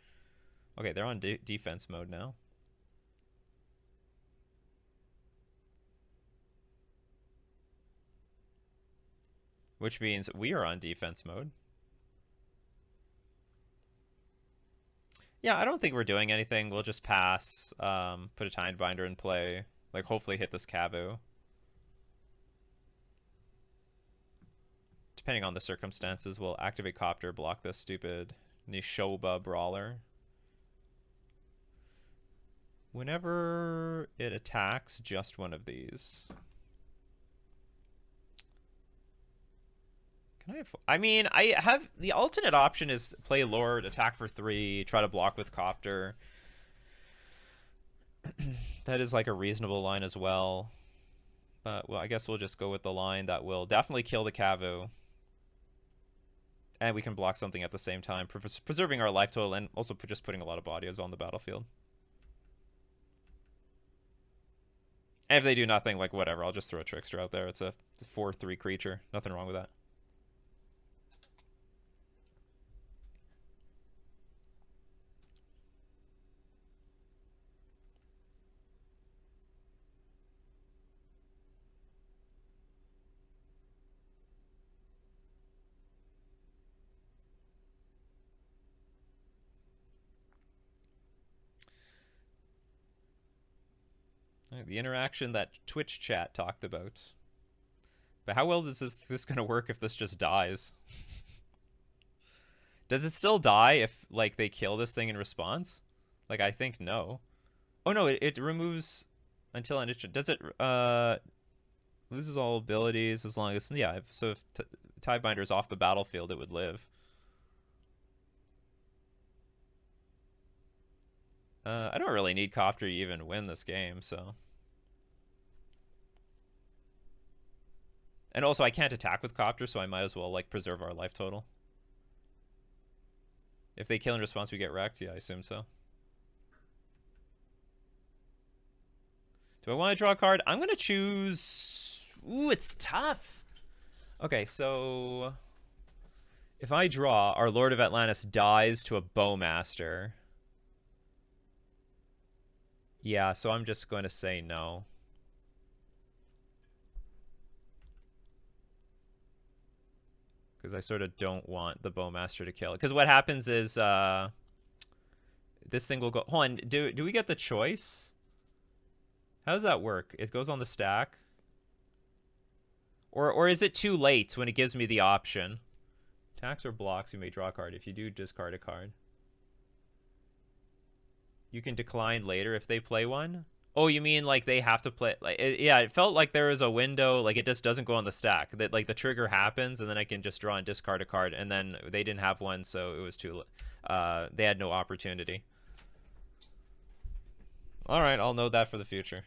Okay, they're on defense mode now. Which means we are on defense mode. Yeah, I don't think we're doing anything. We'll just pass, put a Timebinder in play, like hopefully hit this Cavu. Depending on the circumstances, we'll activate Copter, block this stupid Nishoba Brawler. Whenever it attacks just one of these. I mean, I have the alternate option is play Lord, attack for 3, try to block with Copter. That is like a reasonable line as well. But well, I guess we'll just go with the line that will definitely kill the Cavu. And we can block something at the same time, preserving our life total and also just putting a lot of bodies on the battlefield. And if they do nothing, like whatever, I'll just throw a Trickster out there. It's a 4/3 creature. Nothing wrong with that. The interaction that Twitch chat talked about. But how well is this going to work if this just dies? Does it still die if, like, they kill this thing in response? Like, I think no. Oh, no, it removes until an... Does it, loses all abilities as long as... Yeah, so if Tiebinder's off the battlefield, it would live. I don't really need Copter to even win this game, so... And also, I can't attack with Copter, so I might as well, like, preserve our life total. If they kill in response, we get wrecked? Yeah, I assume so. Do I want to draw a card? I'm going to choose... Ooh, it's tough. Okay, so... If I draw, our Lord of Atlantis dies to a Bowmaster. Yeah, so I'm just going to say no. Because I sort of don't want the Bowmaster to kill it. Because what happens is this thing will go... Hold on, do we get the choice? How does that work? It goes on the stack? Or is it too late when it gives me the option? Attacks or blocks, you may draw a card. If you do, discard a card. You can decline later if they play one? Oh, you mean like they have to play... Like, yeah, it felt like there was a window, like it just doesn't go on the stack. That like the trigger happens, and then I can just draw and discard a card, and then they didn't have one, so it was too... they had no opportunity. Alright, I'll know that for the future.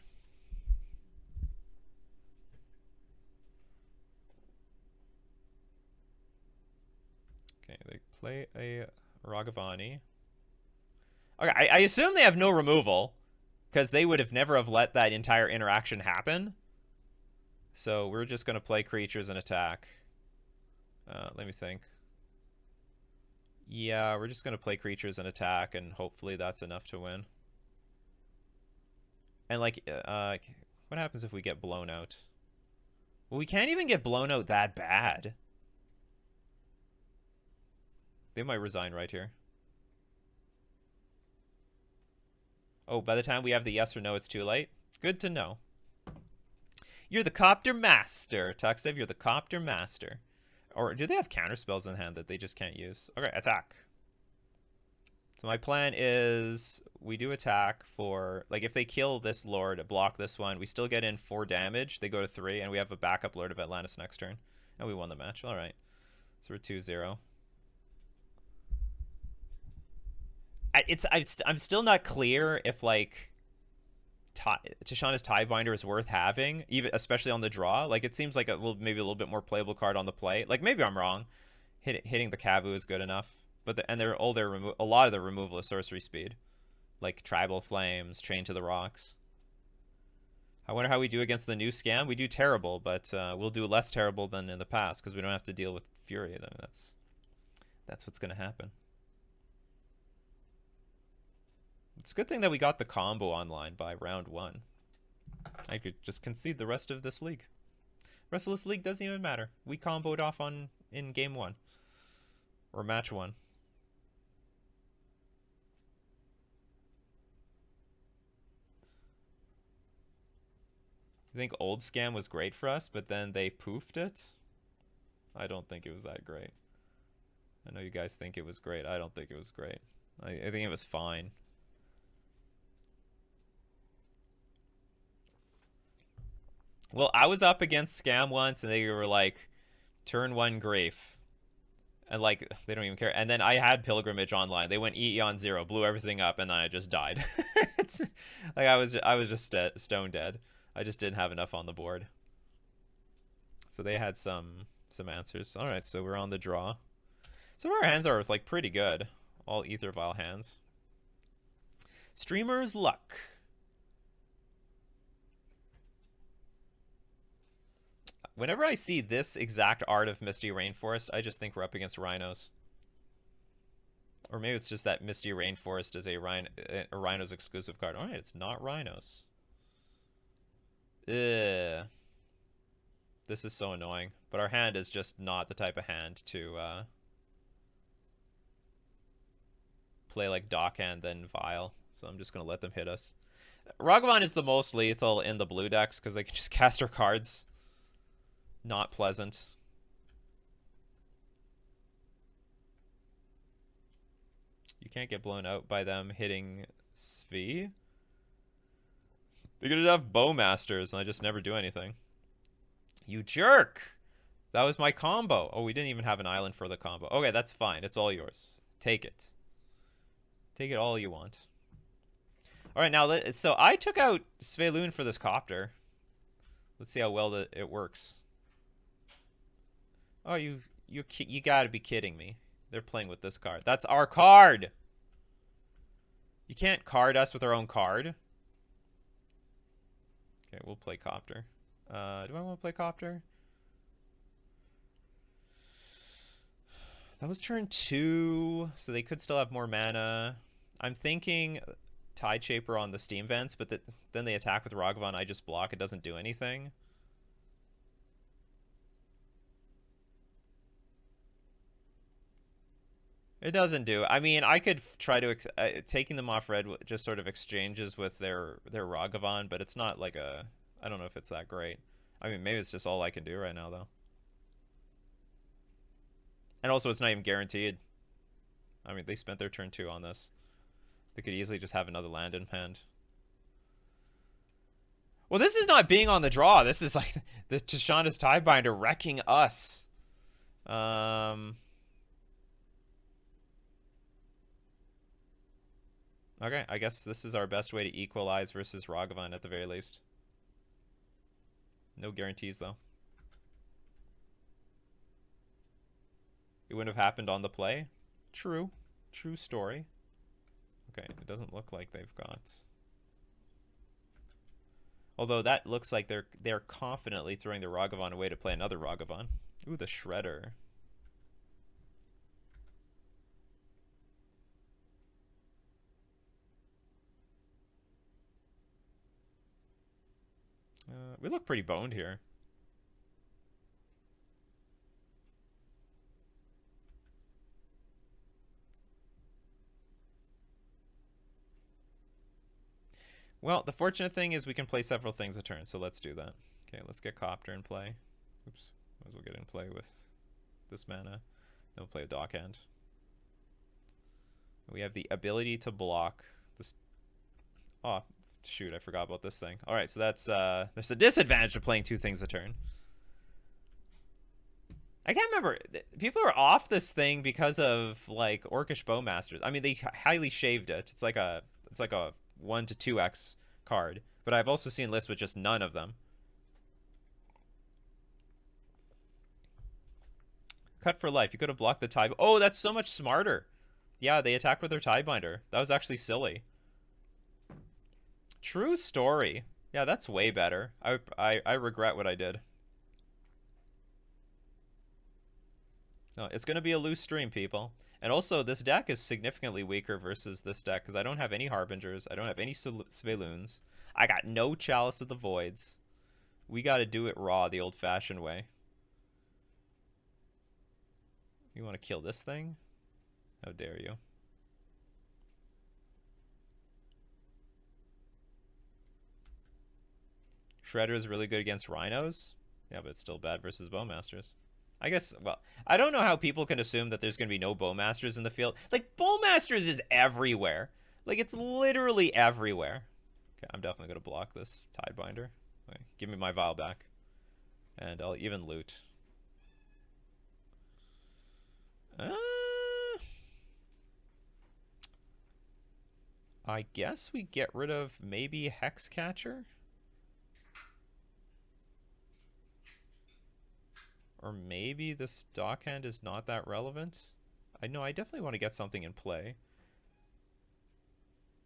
Okay, they play a Ragavani. Okay, I assume they have no removal, because they would have never have let that entire interaction happen. So we're just going to play creatures and attack. Let me think. Yeah, we're just going to play creatures and attack, and hopefully that's enough to win. And, like, what happens if we get blown out? Well, we can't even get blown out that bad. They might resign right here. Oh, by the time we have the yes or no, it's too late. Good to know. You're the Copter Master, Tuxdev. You're the Copter Master. Or do they have counter spells in hand that they just can't use? Okay, attack. So my plan is we do attack for, like, if they kill this Lord, block this one, we still get in 4 damage. They go to 3, and we have a backup Lord of Atlantis next turn. And we won the match. All right. So we're 2-0. I'm still not clear if, like, Tishana's Tidebinder is worth having, even especially on the draw. Like, it seems like maybe a little bit more playable card on the play. Like, maybe I'm wrong. Hitting the Kavu is good enough. But a lot of the removal is sorcery speed, like Tribal Flames, Chain to the Rocks. I wonder how we do against the new scam. We do terrible, but we'll do less terrible than in the past because we don't have to deal with Fury. I mean, that's what's gonna happen. It's a good thing that we got the combo online by round 1. I could just concede the rest of this league. The rest of this league doesn't even matter. We comboed off in game 1 or match 1. I think old scam was great for us, but then they poofed it. I don't think it was that great. I know you guys think it was great. I don't think it was great. I think it was fine. Well, I was up against scam once, and they were like, turn 1 Grief. And, like, they don't even care. And then I had Pilgrimage online. They went EE on 0, blew everything up, and then I just died. Like, I was just stone dead. I just didn't have enough on the board. So they had some answers. All right, so we're on the draw. Some of our hands are, like, pretty good. All Ether Vial hands. Streamer's Luck. Whenever I see this exact art of Misty Rainforest, I just think we're up against rhinos. Or maybe it's just that Misty Rainforest is a rhinos exclusive card. All right, it's not rhinos. Ugh. This is so annoying. But our hand is just not the type of hand to play like Dockhand then Vial. So I'm just going to let them hit us. Ragavan is the most lethal in the blue decks because they can just cast our cards. Not pleasant. You can't get blown out by them hitting Svi. They're gonna have Bowmasters, and I just never do anything. You jerk! That was my combo. Oh, we didn't even have an island for the combo. Okay, that's fine. It's all yours. Take it. Take it all you want. All right, now, so I took out Svelun for this Copter. Let's see how well it works. Oh, you gotta be kidding me. They're playing with this card. That's our card! You can't card us with our own card. Okay, we'll play Copter. Do I want to play Copter? That was turn 2, so they could still have more mana. I'm thinking Tide Shaper on the Steam Vents, but then they attack with Ragavan. I just block. It doesn't do anything. It doesn't do. I mean, I could try to taking them off red just sort of exchanges with their Ragavan, but it's not like a. I don't know if it's that great. I mean, maybe it's just all I can do right now, though. And also, it's not even guaranteed. I mean, they spent their turn 2 on this. They could easily just have another land in hand. Well, this is not being on the draw. This is like the Tishana's Tidebinder wrecking us. Okay, I guess this is our best way to equalize versus Ragavan at the very least. No guarantees, though. It wouldn't have happened on the play. True. True story. Okay, it doesn't look like they've got... Although that looks like they're confidently throwing the Ragavan away to play another Ragavan. Ooh, the Shredder. We look pretty boned here. Well, the fortunate thing is we can play several things a turn, so let's do that. Okay, let's get Copter in play. Oops, might as well get in play with this mana. Then we'll play a Dock Hand. We have the ability to block this. Oh, shoot, I forgot about this thing. All right, so that's there's a disadvantage to playing two things a turn. I can't remember. People are off this thing because of like Orcish Bowmasters. I mean, they highly shaved it. It's like a 1 to 2x card. But I've also seen lists with just none of them. Cut for life. You could have blocked the tie. Oh, that's so much smarter. Yeah, they attacked with their Tiebinder. That was actually silly. True story. Yeah, that's way better. I regret what I did. No, it's going to be a loose stream, people. And also, this deck is significantly weaker versus this deck because I don't have any Harbingers. I don't have any Sveloons. I got no Chalice of the Voids. We got to do it raw the old-fashioned way. You want to kill this thing? How dare you? Shredder is really good against Rhinos. Yeah, but it's still bad versus Bowmasters. I guess, well, I don't know how people can assume that there's going to be no Bowmasters in the field. Like, Bowmasters is everywhere. Like, it's literally everywhere. Okay, I'm definitely going to block this Tidebinder. Okay, give me my vial back. And I'll even loot. I guess we get rid of maybe Hexcatcher? Or maybe this Dockhand is not that relevant? I know I definitely want to get something in play.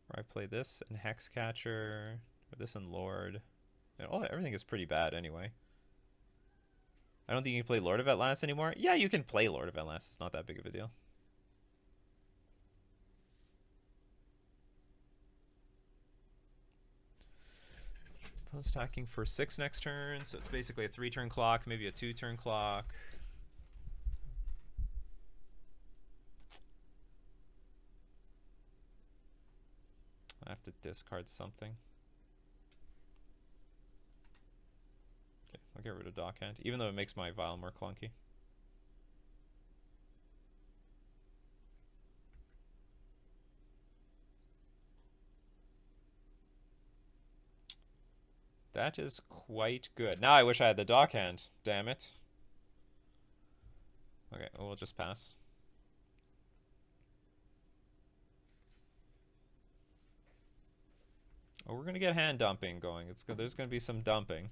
Or I play this and Hexcatcher, or this and Lord. And everything is pretty bad anyway. I don't think you can play Lord of Atlantis anymore. Yeah, you can play Lord of Atlantis. It's not that big of a deal. Opponent's attacking for 6 next turn, so it's basically a 3-turn clock, maybe a 2-turn clock. I have to discard something. Okay, I'll get rid of Dockhand, even though it makes my vial more clunky. That is quite good. Now I wish I had the Dockhand. Damn it. Okay, well, we'll just pass. Oh, we're going to get hand dumping going. There's going to be some dumping.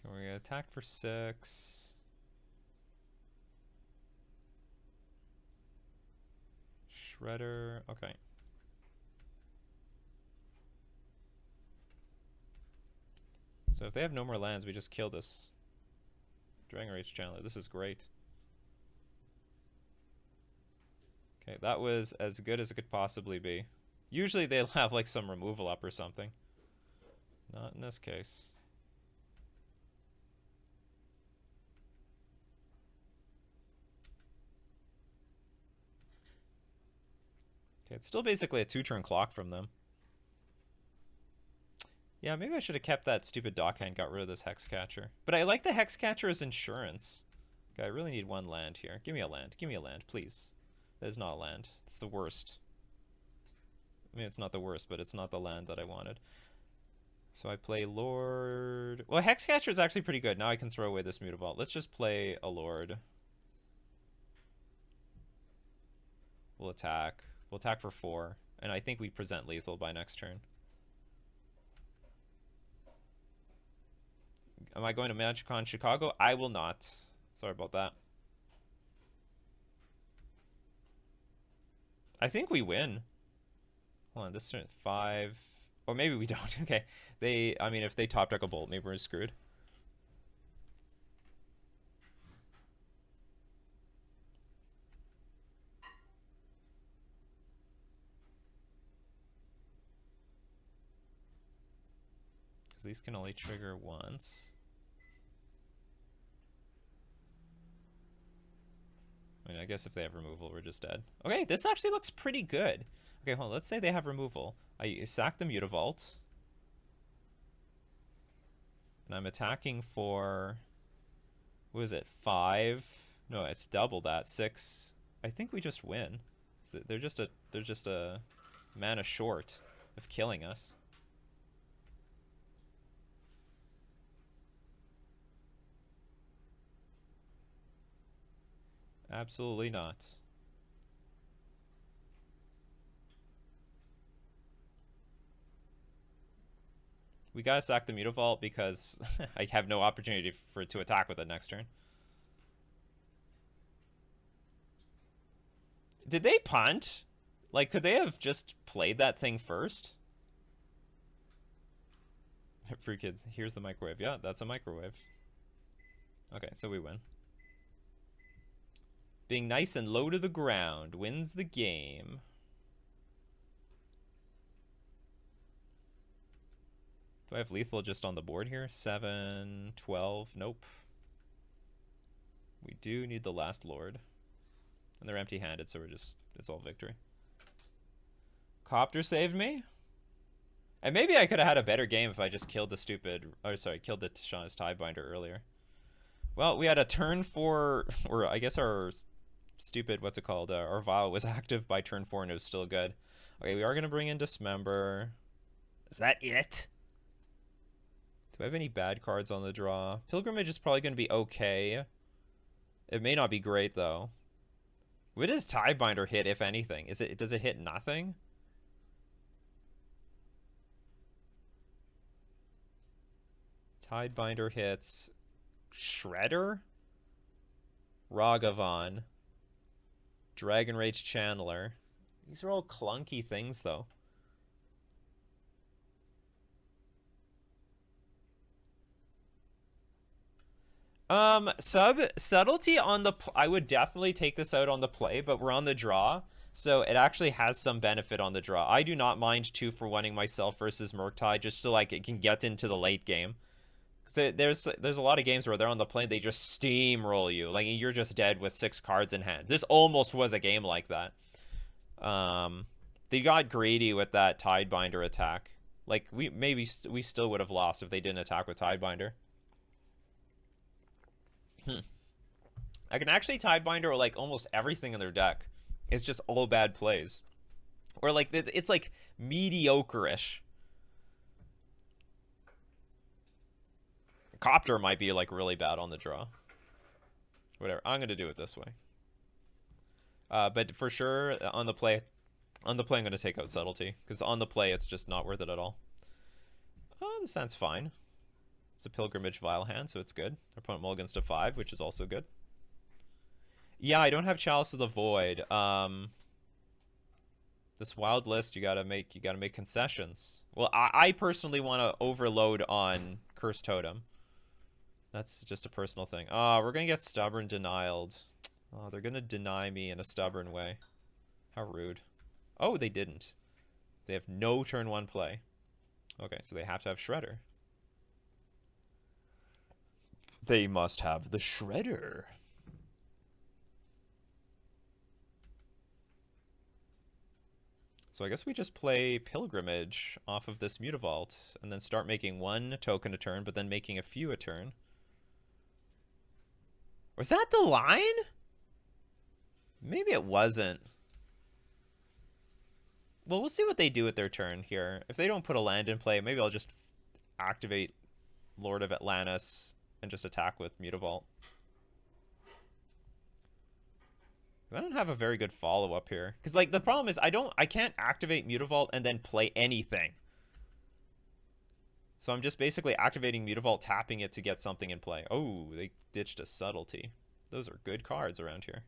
We're going to attack for 6. Shredder. Okay. So if they have no more lands, we just kill this Dragon Rage Chandler. This is great. Okay, that was as good as it could possibly be. Usually they'll have like some removal up or something. Not in this case. Okay, it's still basically a 2-turn clock from them. Yeah, maybe I should have kept that stupid Dockhand, got rid of this Hexcatcher. But I like the Hexcatcher as insurance. Okay, I really need 1 land here. Give me a land. Give me a land, please. That is not a land. It's the worst. I mean, it's not the worst, but it's not the land that I wanted. So I play Lord. Well, Hexcatcher is actually pretty good. Now I can throw away this Mutavault. Let's just play a Lord. We'll attack. We'll attack for 4. And I think we present lethal by next turn. Am I going to MagicCon Chicago? I will not. Sorry about that. I think we win. Hold on, this turn 5. Or maybe we don't. Okay. I mean, if they top deck a Bolt, maybe we're screwed. Because these can only trigger once. I mean, I guess if they have removal, we're just dead. Okay, this actually looks pretty good. Okay, hold on. Let's say they have removal. I sack the Mutavault. And I'm attacking for... What is it? 5? No, it's double that. 6. I think we just win. They're just a mana short of killing us. Absolutely not. We gotta sack the Mutavault because I have no opportunity for it to attack with it next turn. Did they punt? Like, could they have just played that thing first? Free kids, here's the microwave. Yeah, that's a microwave. Okay, so we win. Being nice and low to the ground wins the game. Do I have lethal just on the board here? 7, 12, nope. We do need the last lord. And they're empty-handed, so it's all victory. Copter saved me? And maybe I could have had a better game if I just killed the killed the Tishana's Tidebinder earlier. Well, we had a turn 4, or I guess our stupid, what's it called? Our Vial was active by turn 4 and it was still good. Okay, we are going to bring in Dismember. Is that it? Do I have any bad cards on the draw? Pilgrimage is probably going to be okay. It may not be great, though. What does Tidebinder hit, if anything? Does it hit nothing? Tidebinder hits Shredder, Ragavan, Dragon Rage Channeler. These are all clunky things, though. Subtlety on the... I would definitely take this out on the play, but we're on the draw, so it actually has some benefit on the draw. I do not mind 2-for-1ing myself versus Murktide just so like it can get into the late game. There's a lot of games where they're on the play, they just steamroll you. Like, you're just dead with 6 cards in hand. This almost was a game like that. They got greedy with that Tidebinder attack. Like, we still would have lost if they didn't attack with Tidebinder. I can actually Tidebinder like almost everything in their deck. It's just all bad plays. Or like, it's like mediocre-ish. Copter might be like really bad on the draw. Whatever, I'm gonna do it this way. But for sure, on the play I'm gonna take out Subtlety. Because on the play, it's just not worth it at all. Oh, this hand's fine. It's a Pilgrimage Vial hand, so it's good. Our opponent mulligans to 5, which is also good. Yeah, I don't have Chalice of the Void. This wild list, you gotta make concessions. Well, I personally want to overload on Cursed Totem. That's just a personal thing. Oh, we're gonna get Stubborn denied. Oh, they're gonna deny me in a stubborn way. How rude. Oh, they didn't. They have no turn 1 play. Okay, so they have to have Shredder. They must have the Shredder. So I guess we just play Pilgrimage off of this Mutavault and then start making 1 token a turn, but then making a few a turn. Was that the line? Maybe it wasn't. Well, we'll see what they do with their turn here. If they don't put a land in play, maybe I'll just activate Lord of Atlantis and just attack with Mutavault. I don't have a very good follow-up here. Because, like, the problem is I can't activate Mutavault and then play anything. So I'm just basically activating Mutavault, tapping it to get something in play. Oh, they ditched a Subtlety. Those are good cards around here.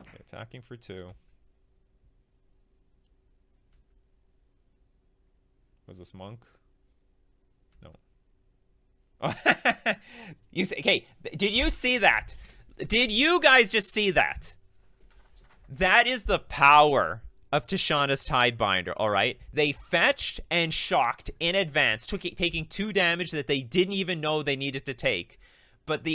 Okay, attacking for 2. Was this Monk? No. Okay, did you see that? Did you guys just see that? That is the power of Tishana's Tidebinder, all right? They fetched and shocked in advance, taking 2 damage that they didn't even know they needed to take. But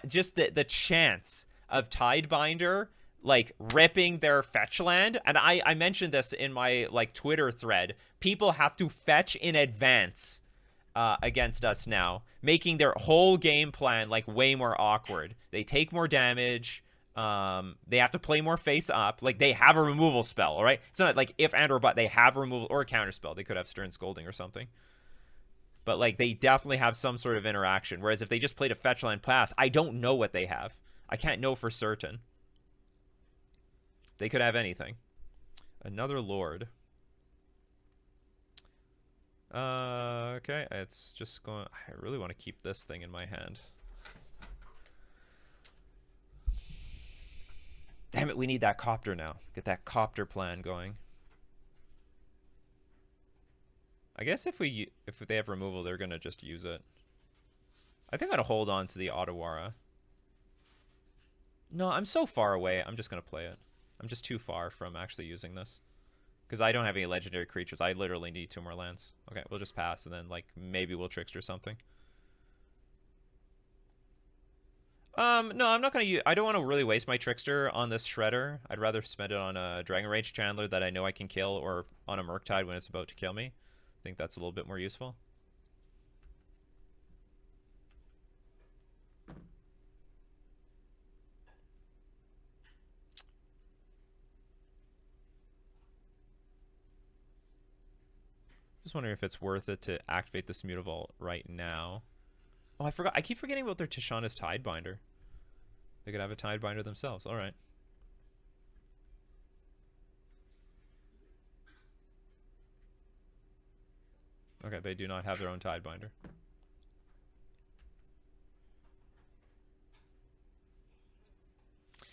just the chance of Tidebinder like ripping their fetch land. And I mentioned this in my like Twitter thread. People have to fetch in advance against us now, making their whole game plan like way more awkward. They take more damage. They have to play more face up. Like they have a removal spell, all right? It's not like if and or but they have a removal or a counter spell. They could have Stern Scolding or something. But like they definitely have some sort of interaction. Whereas if they just played a fetch land pass, I don't know what they have. I can't know for certain. They could have anything. Another Lord. Okay, it's just going... I really want to keep this thing in my hand. Damn it, we need that Copter now. Get that Copter plan going. I guess if they have removal, they're going to just use it. I think I'm going to hold on to the Otawara. No, I'm so far away. I'm just going to play it. I'm just too far from actually using this. Because I don't have any legendary creatures. I literally need 2 more lands. Okay, we'll just pass, and then, like, maybe we'll Trickster something. No, I'm not going to use... I don't want to really waste my Trickster on this Shredder. I'd rather spend it on a Dragon Rage Chandler that I know I can kill, or on a Murktide when it's about to kill me. I think that's a little bit more useful. Just wondering if it's worth it to activate this Mutavault right now. Oh, I forgot. I keep forgetting about their Tishana's Tidebinder. They could have a Tidebinder themselves. All right. Okay, they do not have their own Tidebinder.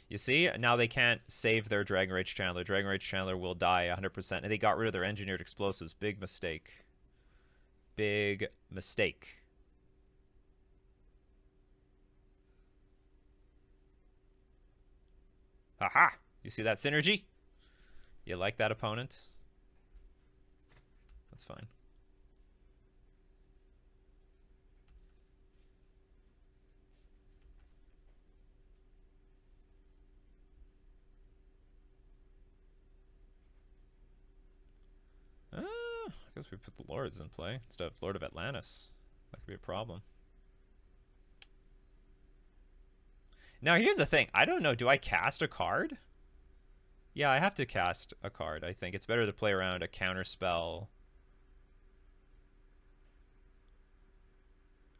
You see, now they can't save their Dragon Rage Chandler. Dragon Rage Chandler will die 100%. And they got rid of their Engineered Explosives. Big mistake. Big mistake. Haha! You see that synergy? You like that opponent? That's fine. I guess we put the Lords in play instead of Lord of Atlantis. That could be a problem. Now, here's the thing. I don't know. Do I cast a card? Yeah, I have to cast a card, I think. It's better to play around a counter spell.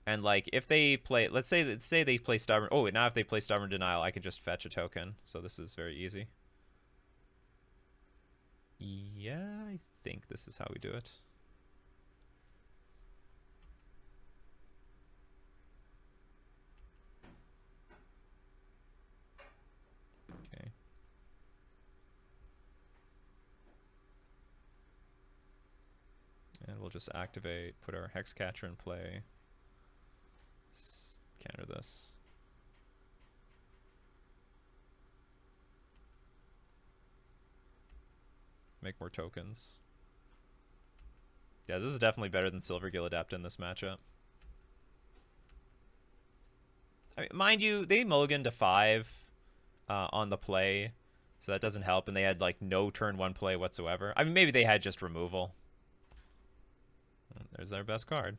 And, like, if they play... Let's say they play Stubborn... Oh, now if they play Stubborn Denial, I can just fetch a token. So this is very easy. Yeah, I think this is how we do it. Okay. And we'll just activate, put our Hexcatcher in play. Counter this. Make more tokens. Yeah, this is definitely better than Silvergill Adept in this matchup. I mean, mind you, they mulliganed to 5 on the play, so that doesn't help, and they had like no turn 1 play whatsoever. I mean, maybe they had just removal. There's our best card.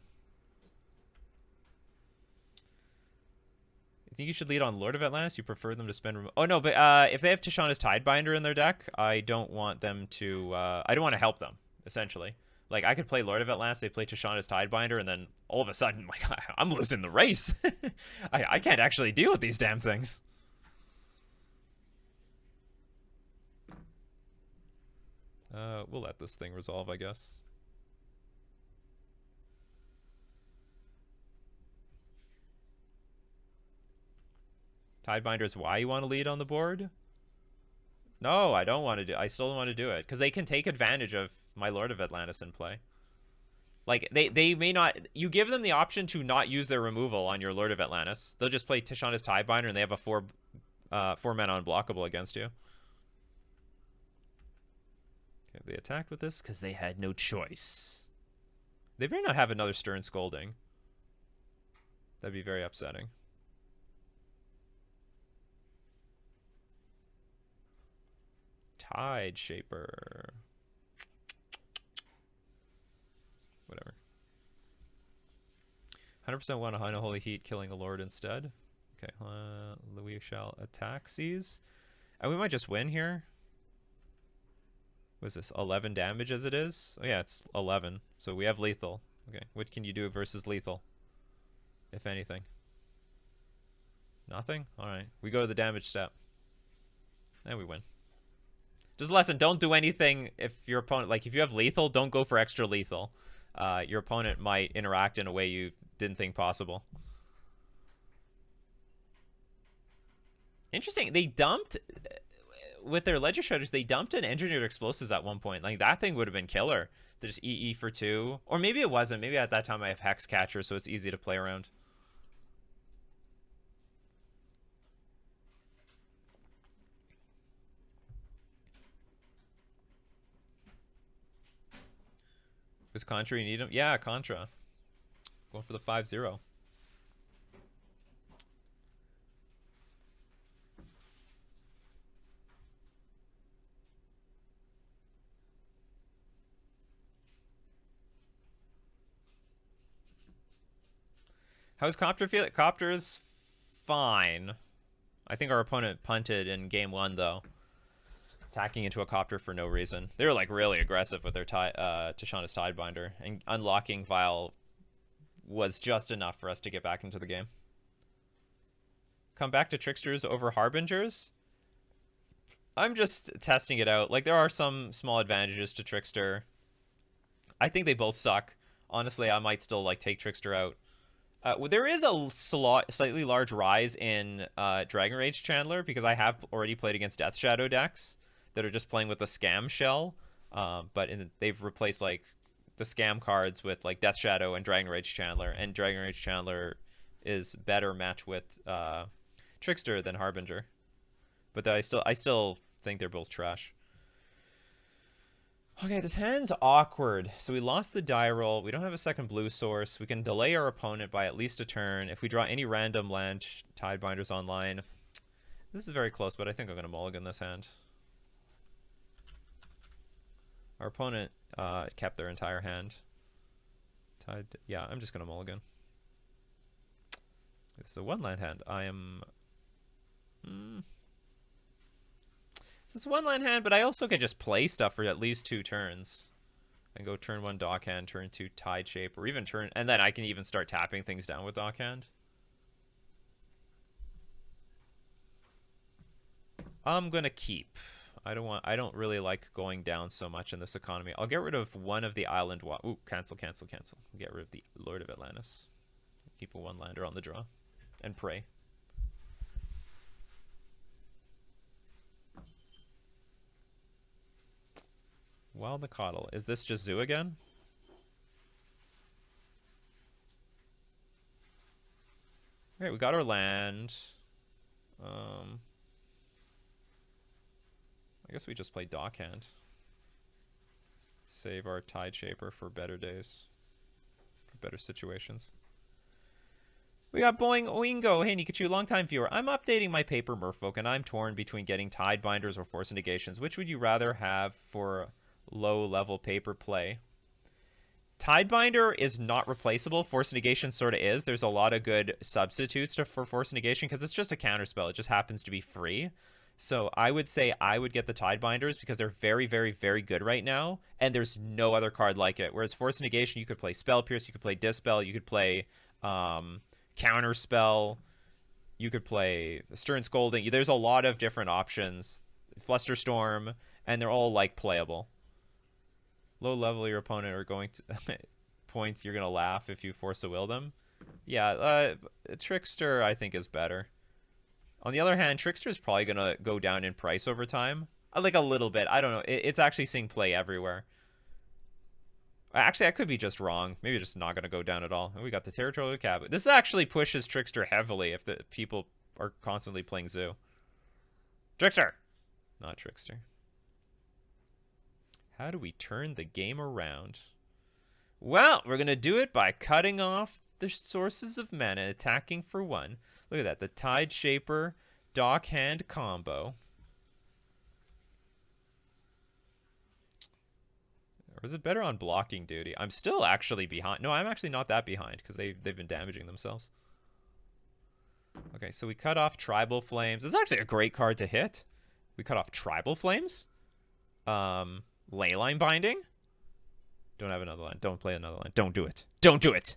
You think you should lead on Lord of Atlantis? You prefer them to spend... Oh, no, but if they have Tishana's Tidebinder in their deck, I don't want them to... I don't want to help them, essentially. Like, I could play Lord of Atlantis, they play Tishana's Tidebinder, and then all of a sudden, like, I'm losing the race. I can't actually deal with these damn things. We'll let this thing resolve, I guess. Tidebinder is why you want to lead on the board? No, I don't want to do... I still don't want to do it. Because they can take advantage of my Lord of Atlantis in play. Like, they may not... You give them the option to not use their removal on your Lord of Atlantis. They'll just play Tishana's Tidebinder and they have a 4-mana unblockable against you. Okay, they attacked with this because they had no choice. They may not have another Stern Scolding. That'd be very upsetting. Tide Shaper. Whatever. 100% want a Unholy Heat, killing a Lord instead. Okay, we shall attack Seize. And we might just win here. Was this 11 damage as it is? Oh yeah, it's 11. So we have lethal. Okay, what can you do versus lethal? If anything. Nothing? Alright, we go to the damage step. And we win. Just a lesson, don't do anything if your opponent, like if you have lethal, don't go for extra lethal. Your opponent might interact in a way you didn't think possible. Interesting. They dumped, with their Ledger Shredders, they dumped an Engineered Explosives at one point. Like, that thing would have been killer. There's EE for 2. Or maybe it wasn't. Maybe at that time I have Hex Catcher, so it's easy to play around. Was Contra, you need him? Yeah, Contra. Going for the 5-0. How's Copter feel? Copter is fine. I think our opponent punted in game 1, though. Attacking into a Copter for no reason. They were, like, really aggressive with their Tishana's Tidebinder. And unlocking Vial was just enough for us to get back into the game. Come back to Tricksters over Harbingers? I'm just testing it out. Like, there are some small advantages to Trickster. I think they both suck. Honestly, I might still, like, take Trickster out. There is a slightly large rise in Dragon Rage Chandler, because I have already played against Death Shadow decks that are just playing with the Scam Shell. But they've replaced, like, the Scam cards with, like, Death Shadow and Dragon Rage Chandler. And Dragon Rage Chandler is better matched with Trickster than Harbinger. But I still think they're both trash. Okay, this hand's awkward. So we lost the die roll. We don't have a second blue source. We can delay our opponent by at least a turn. If we draw any random land, Tidebinder's online. This is very close, but I think I'm going to mulligan this hand. Our opponent kept their entire hand. Yeah, I'm just going to mulligan. It's a one-land hand. I am... So it's a one-land hand, but I also can just play stuff for at least 2 turns. And go turn 1 Dockhand, turn 2 Tide Shape, or even turn... And then I can even start tapping things down with Dockhand. I'm going to keep. I don't really like going down so much in this economy. I'll get rid of one of the island... Ooh, cancel. Get rid of the Lord of Atlantis. Keep a one-lander on the draw. And pray. Wild the Coddle. Is this just Zoo again? Okay, we got our land. I guess we just play Dockhand. Save our Tide Shaper for better days. For better situations. We got Boing Oingo. Hey, Nikachu, longtime viewer. I'm updating my paper Murfolk, and I'm torn between getting Tidebinders or Force Negations. Which would you rather have for low-level paper play? Tidebinder is not replaceable. Force Negation sort of is. There's a lot of good substitutes for Force Negation because it's just a counterspell. It just happens to be free. So I would say I would get the Tidebinders because they're very, very, very good right now, and there's no other card like it. Whereas Force Negation, you could play Spell Pierce, you could play Dispel, you could play Counterspell, you could play Stern Scolding. There's a lot of different options. Flusterstorm, and they're all, like, playable. Low level, your opponent are going to points. You're gonna laugh if you force a will them. Yeah, Trickster I think is better. On the other hand, Trickster is probably gonna go down in price over time. Like a little bit. I don't know. It's actually seeing play everywhere. Actually, I could be just wrong. Maybe it's just not gonna go down at all. We got the Territorial Cabinet. This actually pushes Trickster heavily if the people are constantly playing Zoo. Trickster, not Trickster. How do we turn the game around? Well, we're going to do it by cutting off the sources of mana, attacking for 1. Look at that. The Tide Shaper Dockhand combo. Or is it better on blocking duty? I'm still actually behind. No, I'm actually not that behind because they've been damaging themselves. Okay, so we cut off Tribal Flames. This is actually a great card to hit. We cut off Tribal Flames. Leyline Binding. Don't have another line. Don't play another line. Don't do it. Don't do it.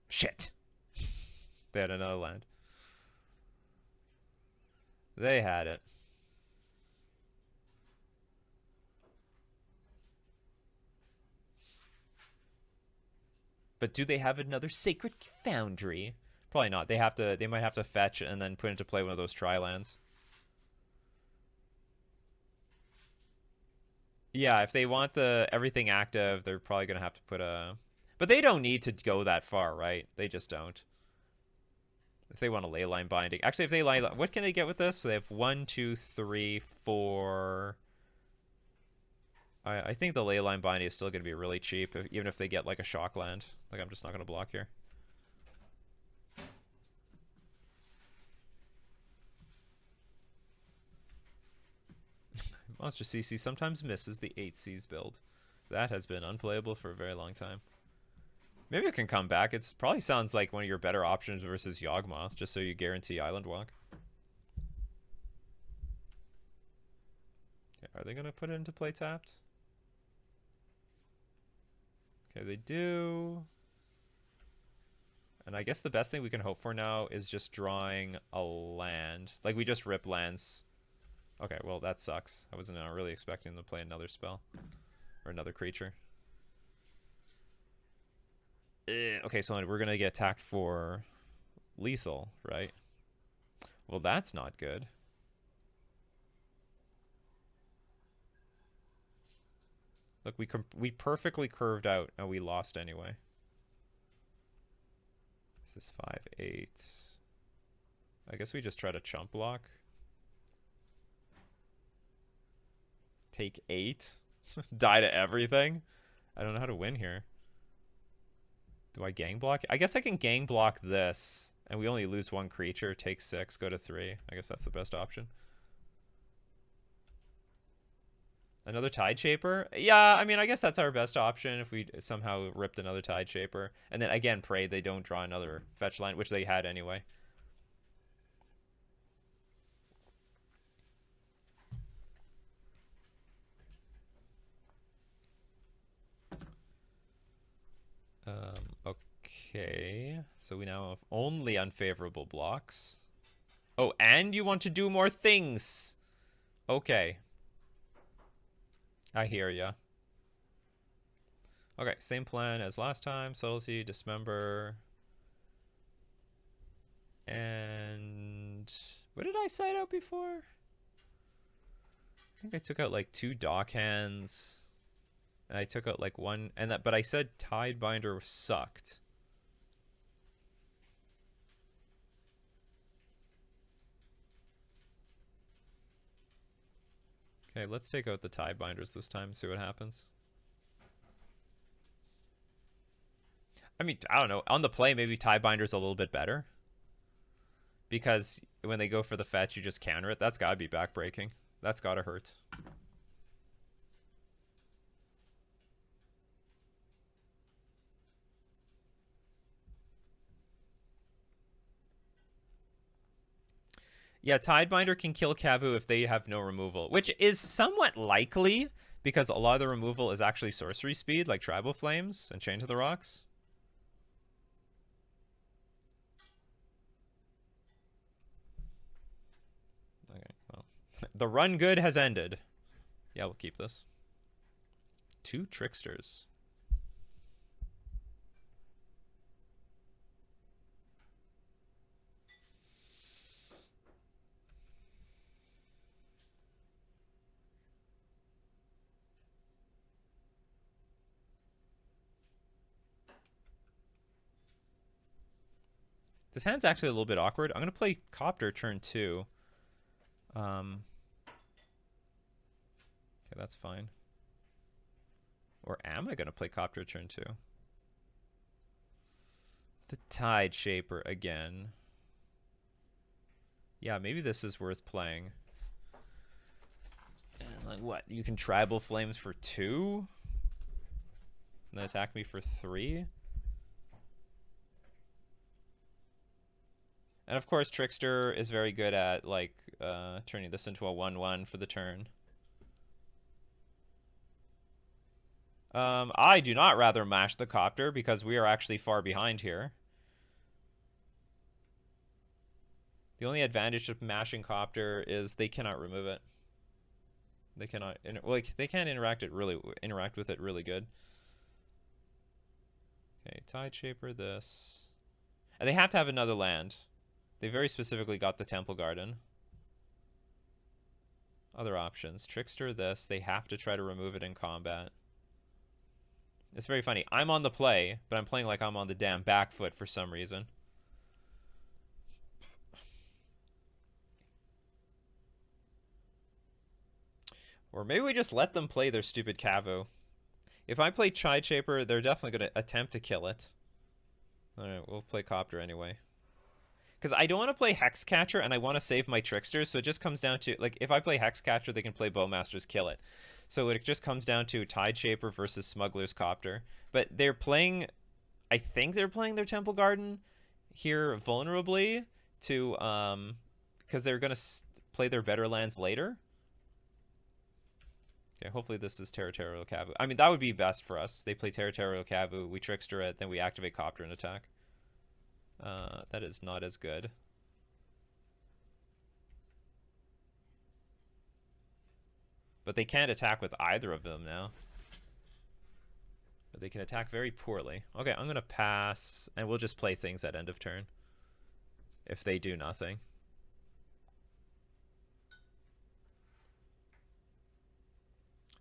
Shit. They had another land. They had it. But do they have another Sacred Foundry? Probably not. They have to. They might have to fetch and then put into play one of those tri-lands. Yeah, if they want the everything active, they're probably gonna have to put a. But they don't need to go that far, right? They just don't. If they want a leyline binding, actually, if they line, what can they get with this? So they have 1, 2, 3, 4. I think the leyline binding is still gonna be really cheap, even if they get like a shock land. Like I'm just not gonna block here. Monster CC sometimes misses the 8Cs build. That has been unplayable for a very long time. Maybe it can come back. It probably sounds like one of your better options versus Yawgmoth, just so you guarantee Island Walk. Okay, are they going to put it into play tapped? Okay, they do. And I guess the best thing we can hope for now is just drawing a land. Like, we just rip lands. Okay, well, that sucks. I wasn't really expecting them to play another spell. Or another creature. Okay, so we're going to get attacked for lethal, right? Well, that's not good. Look, we perfectly curved out, and we lost anyway. This is 5, 8. I guess we just try to chump block. Take 8. Die to everything. I don't know how to win here. Do I gang block? I guess I can gang block this, and we only lose one creature. Take 6, go to 3. I guess that's the best option. Another Tide Shaper? Yeah, I mean, I guess that's our best option if we somehow ripped another Tide Shaper. And then, again, pray they don't draw another fetch line, which they had anyway. Okay, so we now have only unfavorable blocks. Oh, and you want to do more things. Okay. I hear ya. Okay, same plan as last time. Subtlety, Dismember. And what did I side out before? I think I took out like 2 dock hands. And I took out like 1 and that, but I said Tidebinder sucked. Okay, let's take out the Tidebinders this time, see what happens. I mean, I don't know. On the play, maybe Tidebinder's a little bit better. Because when they go for the fetch, you just counter it. That's gotta be backbreaking. That's gotta hurt. Yeah, Tidebinder can kill Kavu if they have no removal, which is somewhat likely because a lot of the removal is actually sorcery speed, like Tribal Flames and Chain to the Rocks. Okay, well, the run good has ended. Yeah, we'll keep this. 2 Tricksters. This hand's actually a little bit awkward. I'm going to play Copter turn 2. Okay, that's fine. Or am I going to play Copter turn 2? The Tide Shaper again. Yeah, maybe this is worth playing. What? You can Tribal Flames for 2? And then attack me for 3? And of course, Trickster is very good at, like, turning this into a 1/1 for the turn. I do not rather mash the Copter because we are actually far behind here. The only advantage of mashing Copter is they cannot remove it. They cannot, like, they can't interact with it really good. Okay, Tide Shaper this. And they have to have another land. They very specifically got the Temple Garden. Other options. Trickster this. They have to try to remove it in combat. It's very funny. I'm on the play, but I'm playing like I'm on the damn back foot for some reason. Or maybe we just let them play their stupid Cavu. If I play Tide Shaper, they're definitely going to attempt to kill it. Alright, we'll play Copter anyway. Because I don't want to play Hexcatcher, and I want to save my Tricksters, so it just comes down to, like, if I play Hexcatcher, they can play Bowmasters, kill it. So it just comes down to Tide Shaper versus Smuggler's Copter. But they're playing, I think they're playing their Temple Garden here vulnerably to, because they're going to play their better lands later. Okay, hopefully this is Territorial Cavu. I mean, that would be best for us. They play Territorial Cavu, we Trickster it, then we activate Copter and attack. That is not as good. But they can't attack with either of them now. But they can attack very poorly. Okay, I'm going to pass, and we'll just play things at end of turn. If they do nothing.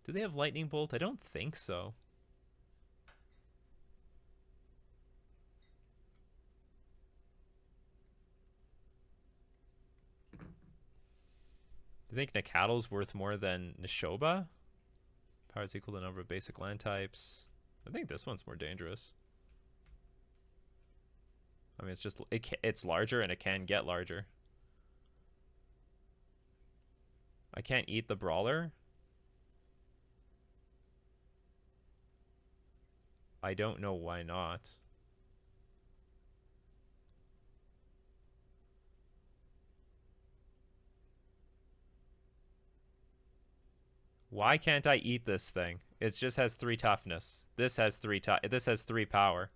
Do they have Lightning Bolt? I don't think so. Do you think Nikachu's worth more than Nishoba? Power is equal to the number of basic land types. I think this one's more dangerous. I mean, it's just it's larger and it can get larger. I can't eat the Brawler. I don't know why not. Why can't I eat this thing? It just has 3 toughness. This has 3 power.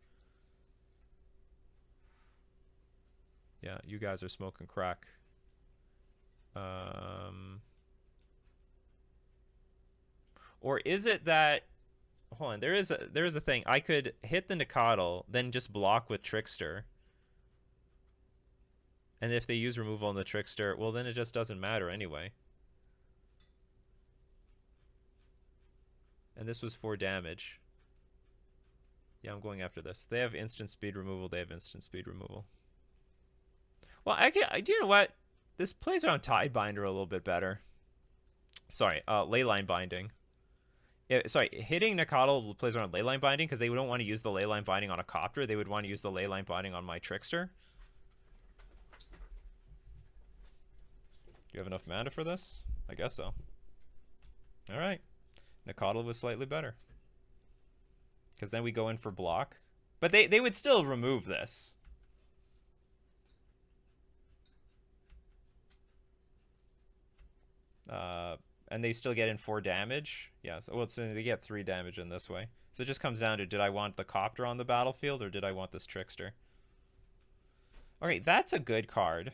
Yeah, you guys are smoking crack. Or is it that, hold on, there is a thing. I could hit the Nikachu, then just block with Trickster. And if they use removal on the Trickster, well, then it just doesn't matter anyway. And this was 4 damage. Yeah, I'm going after this. They have instant speed removal. They have instant speed removal. Well, do you know what? This plays around Tidebinder a little bit better. Sorry, Leyline Binding. Yeah, sorry, hitting Nikachu plays around Leyline Binding because they don't want to use the Leyline Binding on a Copter. They would want to use the Leyline Binding on my Trickster. Do you have enough mana for this? I guess so. All right. Nikachu was slightly better. Because then we go in for block. But they would still remove this. And they still get in 4 damage. Yeah, so they get 3 damage in this way. So it just comes down to, did I want the Copter on the battlefield or did I want this Trickster? Okay, that's a good card.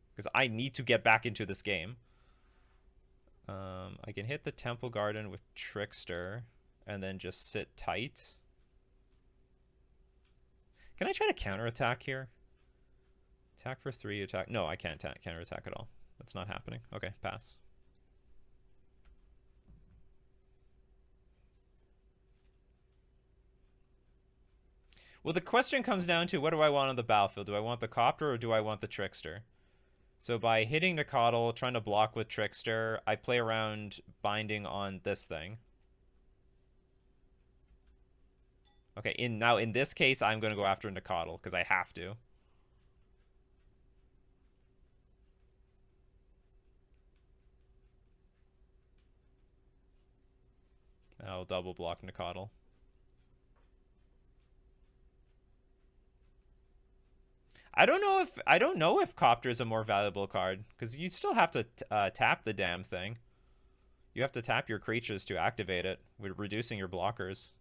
Because I need to get back into this game. I can hit the Temple Garden with Trickster and then just sit tight. Can I try to counterattack here? Attack for 3, attack. No, I can't counterattack at all. That's not happening. Okay, pass. Well, the question comes down to, what do I want on the battlefield? Do I want the Copter or do I want the Trickster? So by hitting Nikachu, trying to block with Trickster, I play around binding on this thing. Okay, now in this case, I'm going to go after Nikachu because I have to. I'll double block Nikachu. I don't know if Copter is a more valuable card because you still have to tap the damn thing. You have to tap your creatures to activate it, with reducing your blockers.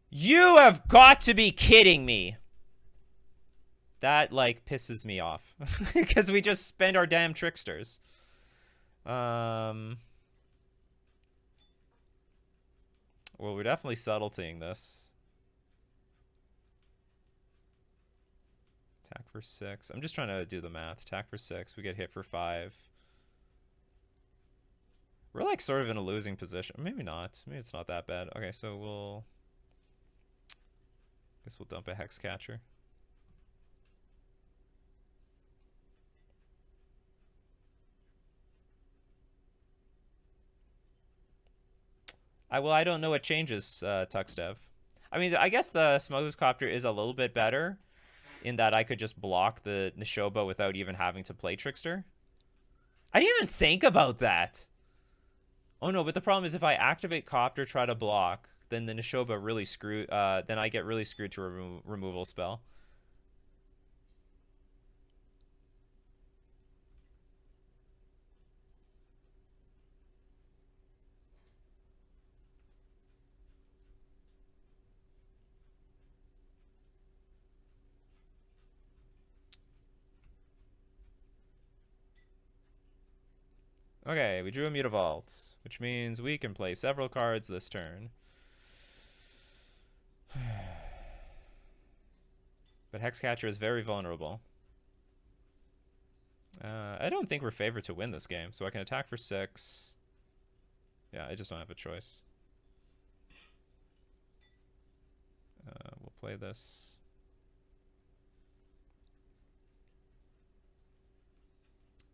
You have got to be kidding me. That, like, pisses me off. Because we just spend our damn tricksters. Well, we're definitely subtletying this. Attack for 6. I'm just trying to do the math. Attack for 6. We get hit for 5. We're, like, sort of in a losing position. Maybe not. Maybe it's not that bad. Okay, so we'll... Guess we'll dump a Hex Catcher. Well, I don't know what changes, Tuxdev. I mean, I guess the Smuggler's Copter is a little bit better in that I could just block the Nishoba without even having to play Trickster. I didn't even think about that. Oh no, but the problem is if I activate Copter, try to block, then the Nishoba really screw. Then I get really screwed to a removal spell. Okay, we drew a Mutavault, which means we can play several cards this turn. But Hexcatcher is very vulnerable. I don't think we're favored to win this game, so I can attack for 6. Yeah, I just don't have a choice. We'll play this.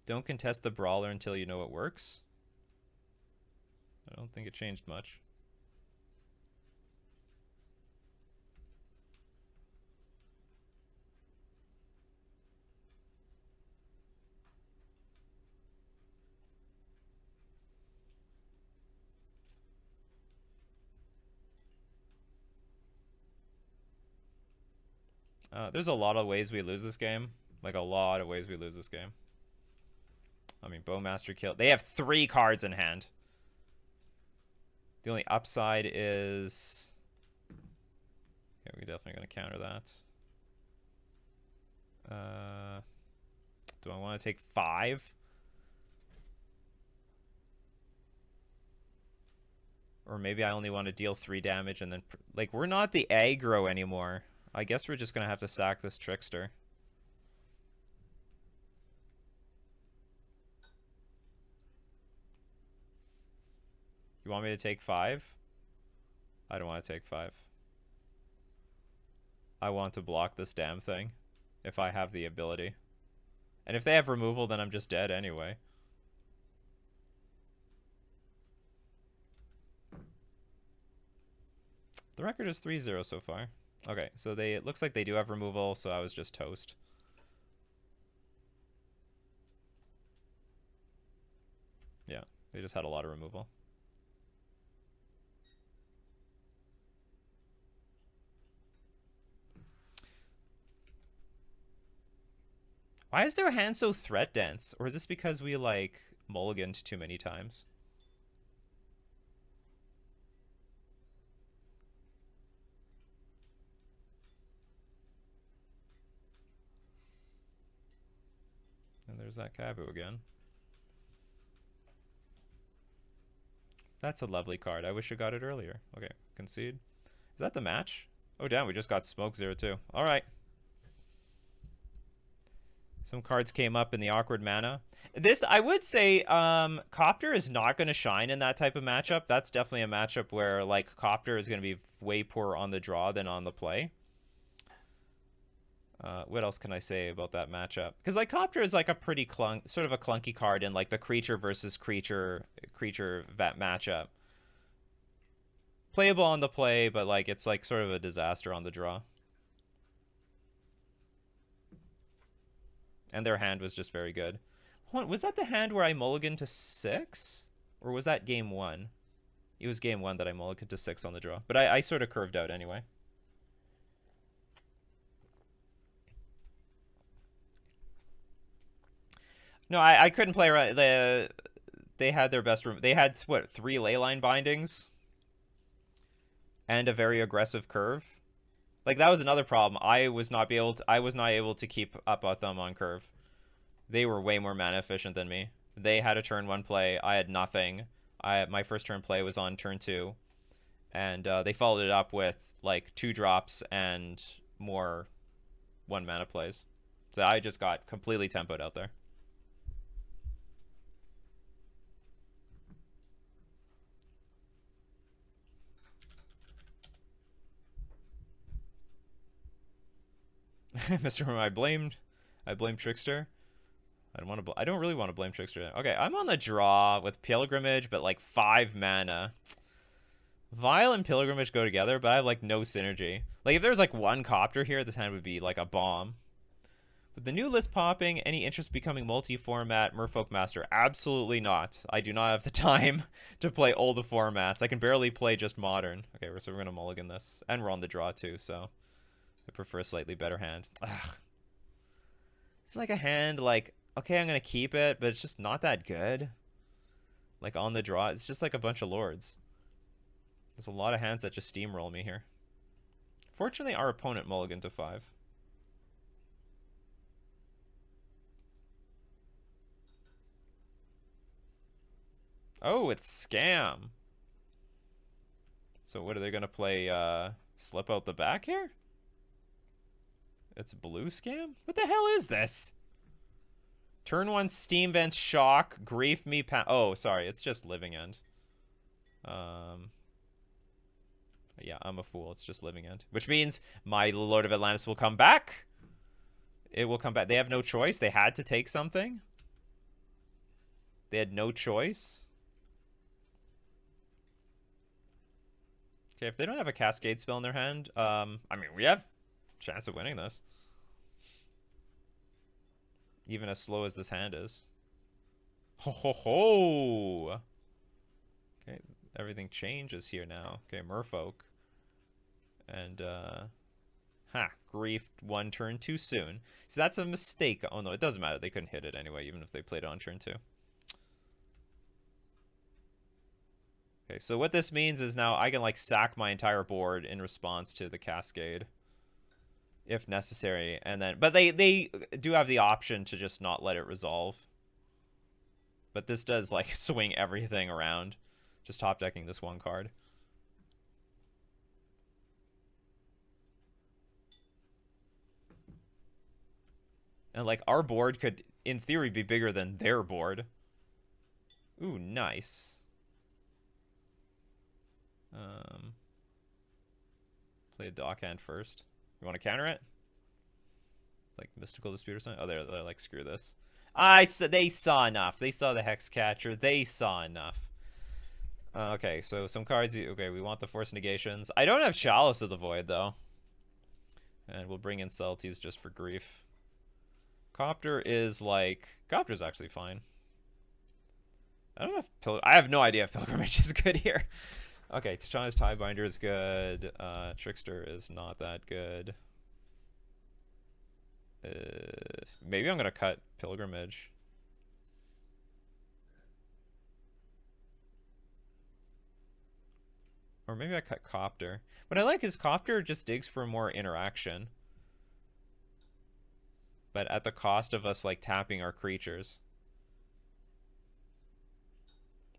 Don't contest the Brawler until you know it works. I don't think it changed much. There's a lot of ways we lose this game. Like, a lot of ways we lose this game. I mean, Bowmaster kill. They have 3 cards in hand. The only upside is... Okay, we're definitely going to counter that. Do I want to take 5? Or maybe I only want to deal 3 damage and then... Like, we're not the aggro anymore. I guess we're just going to have to sack this Trickster. You want me to take 5? I don't want to take 5. I want to block this damn thing if I have the ability. And if they have removal, then I'm just dead anyway. The record is 3-0 so far. Okay, so it looks like they do have removal, so I was just toast. Yeah, they just had a lot of removal. Why is their hand so threat dense? Or is this because we, like, mulliganed too many times? And there's that Kabu again. That's a lovely card. I wish I got it earlier. Okay, concede. Is that the match? Oh, damn, we just got Smoke 0-2. All right. Some cards came up in the awkward mana. This, I would say, Copter is not going to shine in that type of matchup. That's definitely a matchup where, like, Copter is going to be way poorer on the draw than on the play. What else can I say about that matchup? Because, like, Copter is, like, a pretty sort of a clunky card in, like, the creature versus creature matchup. Playable on the play, but, like, it's, like, sort of a disaster on the draw. And their hand was just very good. Was that the hand where I mulliganed to 6? Or was that game 1? It was game 1 that I mulliganed to 6 on the draw. But I sort of curved out anyway. No, I couldn't play right. They had their best room. They had, what, 3 leyline bindings? And a very aggressive curve? Like, that was another problem. I was not able to keep up with them on curve. They were way more mana efficient than me. They had a turn 1 play. I had nothing. My first turn play was on turn 2. And they followed it up with, like, 2 drops and more 1 mana plays. So I just got completely tempoed out there. Mr. I blamed Trickster. I don't really want to blame Trickster. Okay, I'm on the draw with Pilgrimage, but like 5 mana. Vile and Pilgrimage go together, but I have like no synergy. Like if there's like 1 Copter here, this hand would be like a bomb. With the new list popping, any interest becoming multi-format Merfolk Master? Absolutely not. I do not have the time to play all the formats. I can barely play just Modern. Okay, so we're going to mulligan this. And we're on the draw too, so I prefer a slightly better hand. Ugh. It's like a hand like, okay, I'm going to keep it, but it's just not that good. Like on the draw, it's just like a bunch of lords. There's a lot of hands that just steamroll me here. Fortunately, our opponent mulliganed to 5. Oh, it's Scam. So what are they going to play? Slip out the back here? It's blue Scam? What the hell is this? Turn 1 Steam Vents Shock, Grief Me oh, sorry, it's just Living End. Yeah, I'm a fool. It's just Living End. Which means my Lord of Atlantis will come back. It will come back. They have no choice. They had to take something. They had no choice. Okay, if they don't have a Cascade spell in their hand, I mean, we have a chance of winning this. Even as slow as this hand is. Ho ho ho! Okay, everything changes here now. Okay, Murfolk. And, griefed 1 turn too soon. So that's a mistake. Oh no, it doesn't matter. They couldn't hit it anyway, even if they played it on turn 2. Okay, so what this means is now I can, like, sack my entire board in response to the Cascade. If necessary. And then, but they do have the option to just not let it resolve. But this does, like, swing everything around. Just top decking this 1 card. And, like, our board could, in theory, be bigger than their board. Ooh, nice. Play a dock hand first. You want to counter it? Like Mystical Dispute or something? Oh, they're like, screw this. They saw enough. They saw the Hex Catcher. They saw enough. Okay, so some cards. Okay, we want the Force Negations. I don't have Chalice of the Void, though. And we'll bring in Subtleties just for grief. Copter is like... Copter's actually fine. I don't know if... I have no idea if Pilgrimage is good here. Okay, Tachana's Tiebinder is good. Trickster is not that good. Maybe I'm going to cut Pilgrimage. Or maybe I cut Copter. What I like is Copter just digs for more interaction. But at the cost of us, like, tapping our creatures.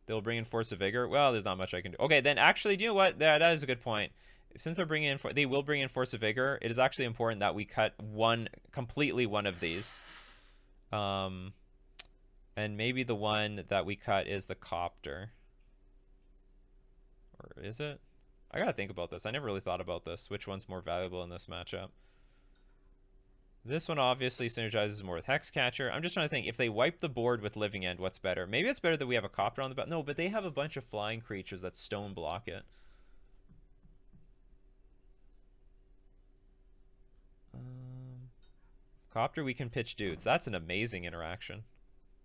They'll bring in Force of Vigor. Well, there's not much I can do. Okay, then actually, you know what? That is a good point. Since they're bringing in, they will bring in Force of Vigor. It is actually important that we cut completely one of these. And maybe the one that we cut is the Copter. Or is it? I gotta think about this. I never really thought about this. Which one's more valuable in this matchup? This one obviously synergizes more with Hexcatcher. I'm just trying to think, if they wipe the board with Living End, what's better? Maybe it's better that we have a Copter on the back. No, but they have a bunch of flying creatures that stone block it. Copter, we can pitch dudes. That's an amazing interaction.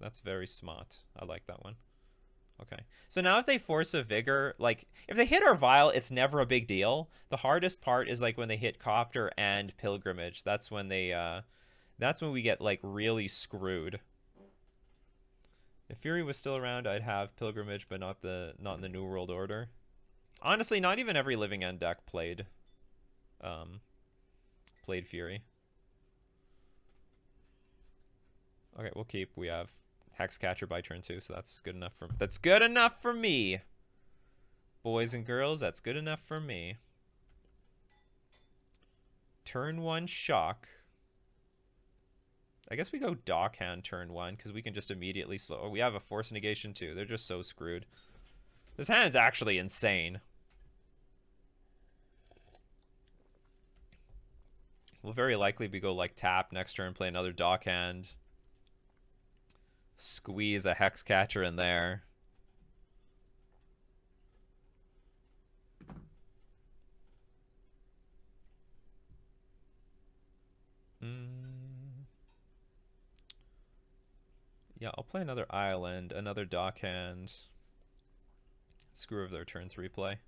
That's very smart. I like that one. Okay. So now if they force a Vigor, like, if they hit our Vial, it's never a big deal. The hardest part is, like, when they hit Copter and Pilgrimage. That's when they, that's when we get, like, really screwed. If Fury was still around, I'd have Pilgrimage, but not in the New World Order. Honestly, not even every Living End deck played Fury. Okay, we'll keep. We have Hexcatcher by turn 2, so that's good enough for me. Boys and girls, that's good enough for me. Turn 1 shock. I guess we go Dockhand turn 1 because we can just immediately slow. Oh, we have a Force Negation too. They're just so screwed. This hand is actually insane. We'll very likely be go like tap next turn, play another Dockhand. Squeeze a Hexcatcher in there. Yeah, I'll play another Island, another Dockhand. Screw over their turn 3 play.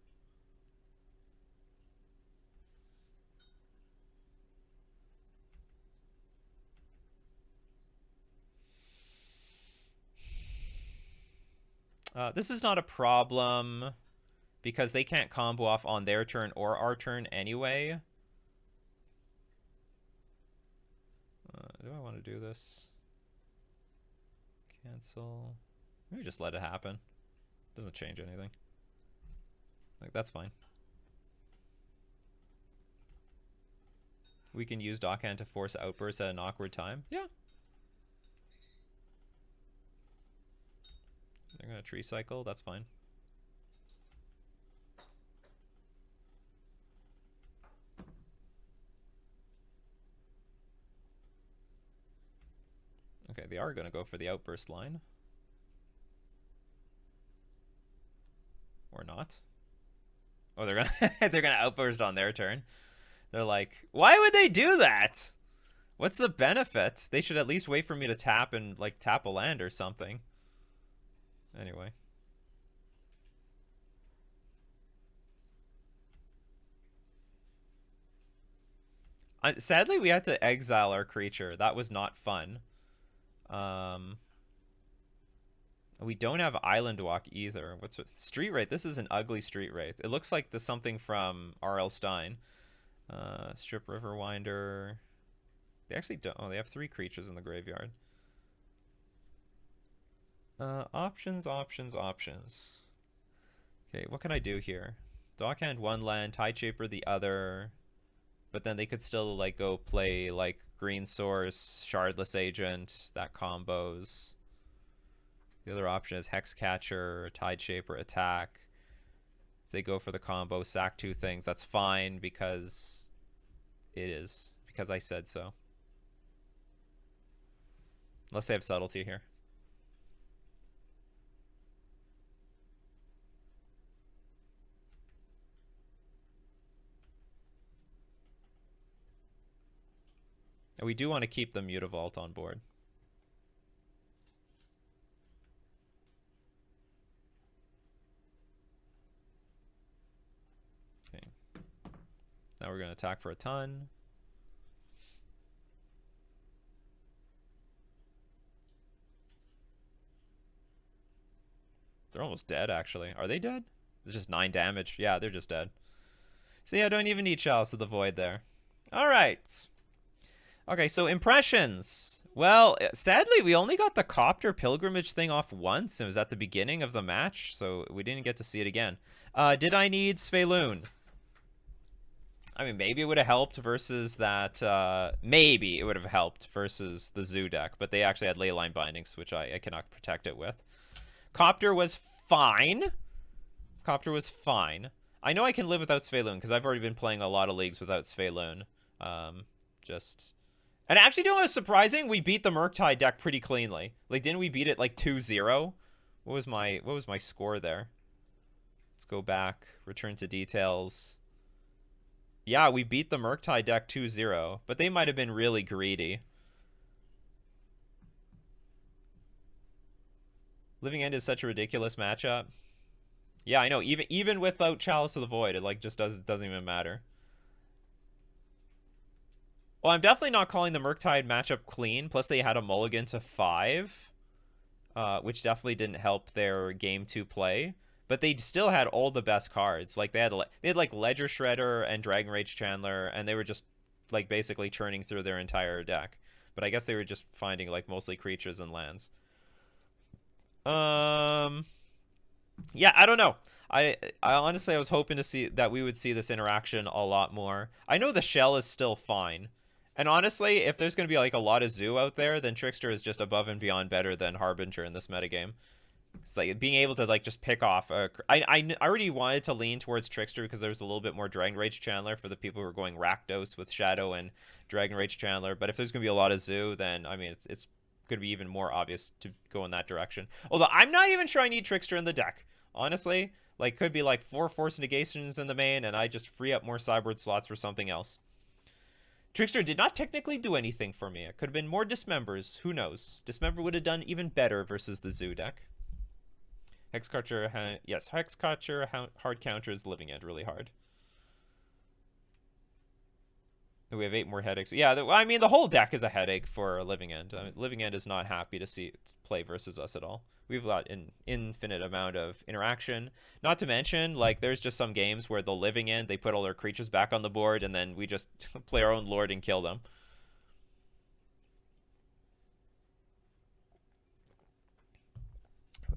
This is not a problem because they can't combo off on their turn or our turn anyway. Do I want to do this? Cancel. Maybe just let it happen. Doesn't change anything. Like, that's fine. We can use Dockhand to force Outburst at an awkward time. Yeah. They're going to Tree Cycle. That's fine. Okay, they are going to go for the Outburst line. Or not. Oh, they're gonna they're gonna Outburst on their turn. They're like, why would they do that? What's the benefit? They should at least wait for me to tap and like tap a land or something. Anyway. Sadly, we had to exile our creature. That was not fun. We don't have Island Walk either. What's with Street Wraith? This is an ugly Street Wraith. It looks like the something from R.L. Stein. Strip Riverwinder. They actually don't. Oh, they have 3 creatures in the graveyard. Options. Okay, what can I do here? Dockhand 1 land, Tideshaper the other. But then they could still like go play like Green Source, Shardless Agent, that combos. The other option is Hexcatcher, Tideshaper, attack. If they go for the combo, sack 2 things, that's fine because it is. Because I said so. Unless they have Subtlety here. And we do want to keep the Mutavault on board. Okay. Now we're going to attack for a ton. They're almost dead, actually. Are they dead? It's just 9 damage. Yeah, they're just dead. See, I don't even need Chalice of the Void there. All right. Okay, so impressions. Well, sadly, we only got the Copter Pilgrimage thing off once. It was at the beginning of the match, so we didn't get to see it again. Did I need Svelune? I mean, maybe it would have helped versus that. Maybe it would have helped versus the Zoo deck, but they actually had Leyline Bindings, which I cannot protect it with. Copter was fine. Copter was fine. I know I can live without Svelune because I've already been playing a lot of leagues without Svelune. And actually, you know what was surprising? We beat the Murktide deck pretty cleanly. Like, didn't we beat it like 2-0? What was my score there? Let's go back, return to details. Yeah, we beat the Murktide deck 2-0, but they might have been really greedy. Living End is such a ridiculous matchup. Yeah, I know. Even without Chalice of the Void, it like just doesn't even matter. Well, I'm definitely not calling the Murktide matchup clean. Plus, they had a mulligan to 5, which definitely didn't help their game 2 play. But they still had all the best cards. Like they had like Ledger Shredder and Dragon Rage Chandler, and they were just like basically churning through their entire deck. But I guess they were just finding like mostly creatures and lands. Um, yeah, I don't know. I honestly I was hoping to see that we would see this interaction a lot more. I know the shell is still fine. And honestly, if there's going to be like a lot of zoo out there, then Trickster is just above and beyond better than Harbinger in this metagame. It's like being able to like just pick off I already wanted to lean towards Trickster because there's a little bit more Dragon Rage Chandler for the people who are going Rakdos with Shadow and Dragon Rage Chandler. But if there's going to be a lot of zoo, then I mean it's going to be even more obvious to go in that direction. Although I'm not even sure I need Trickster in the deck. Honestly, like could be like 4 Force Negations in the main and I just free up more sideboard slots for something else. Trickster did not technically do anything for me. It could have been more Dismembers. Who knows? Dismember would have done even better versus the zoo deck. Hexcatcher, yes, Hexcatcher hard counters Living End really hard. We have 8 more headaches. Yeah, I mean, the whole deck is a headache for Living End. I mean, Living End is not happy to see it play versus us at all. We've got an infinite amount of interaction. Not to mention, like, there's just some games where the Living End, they put all their creatures back on the board, and then we just play our own Lord and kill them.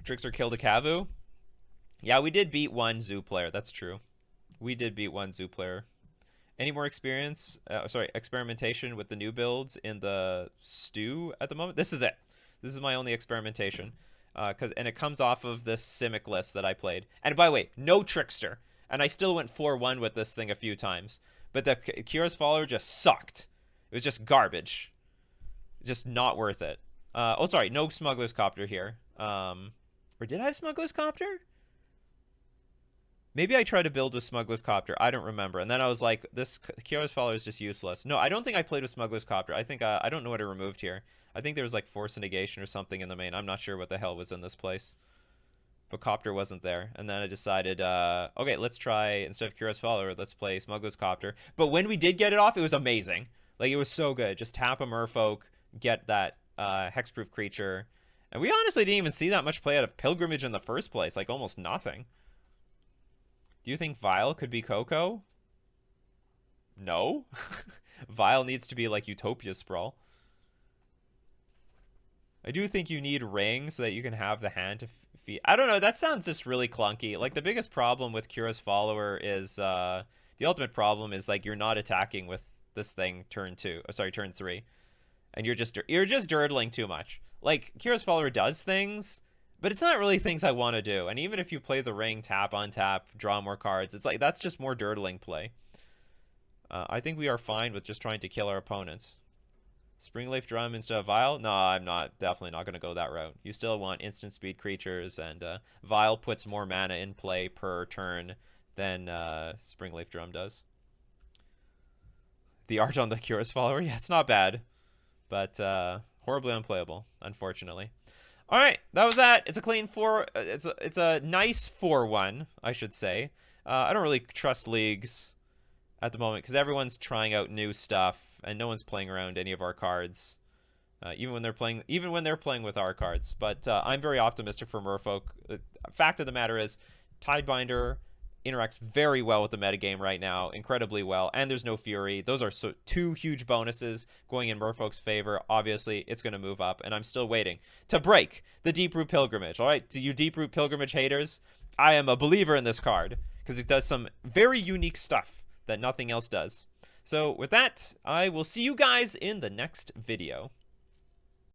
Trickster killed a Kavu. Yeah, we did beat one zoo player. That's true. We did beat one zoo player. Any more experimentation with the new builds in the stew at the moment? This is it. This is my only experimentation. And it comes off of this Simic list that I played. And by the way, no Trickster. And I still went 4-1 with this thing a few times. But the Kira's Follower just sucked. It was just garbage. Just not worth it. Oh, sorry. No Smuggler's Copter here. Or did I have Smuggler's Copter? Maybe I tried to build with Smuggler's Copter. I don't remember. And then I was like, this Kira's Follower is just useless. No, I don't think I played with Smuggler's Copter. I think I don't know what I removed here. I think there was like Force Negation or something in the main. I'm not sure what the hell was in this place. But Copter wasn't there. And then I decided, okay, let's try, instead of Kira's Follower, let's play Smuggler's Copter. But when we did get it off, it was amazing. Like, it was so good. Just tap a Murfolk, get that hexproof creature. And we honestly didn't even see that much play out of Pilgrimage in the first place. Like, almost nothing. Do you think Vile could be Coco? No. Vile needs to be like Utopia Sprawl. I do think you need Ring so that you can have the hand to feed. I don't know. That sounds just really clunky. Like, the biggest problem with Kira's Follower is the ultimate problem is like you're not attacking with this thing turn 3, and you're just dirtling too much. Like, Kira's Follower does things, but it's not really things I want to do. And even if you play the Ring, tap, untap, draw more cards, it's like that's just more dirtling play. I think we are fine with just trying to kill our opponents. Springleaf Drum instead of Vile? No, I'm definitely not going to go that route. You still want instant speed creatures, and Vile puts more mana in play per turn than Springleaf Drum does. The art on the Kira's Follower? Yeah, it's not bad, but horribly unplayable, unfortunately. All right, that was that. It's a clean 4. It's a nice 4-1, I should say. I don't really trust leagues at the moment because everyone's trying out new stuff and no one's playing around any of our cards, even when they're playing with our cards. But I'm very optimistic for Murfolk. The fact of the matter is, Tidebinder interacts very well with the metagame right now, incredibly well, and there's no Fury. Those are two huge bonuses going in Murfolk's favor. Obviously, it's going to move up, and I'm still waiting to break the Deeproot Pilgrimage. All right, to you Deeproot Pilgrimage haters, I am a believer in this card because it does some very unique stuff that nothing else does. So with that, I will see you guys in the next video.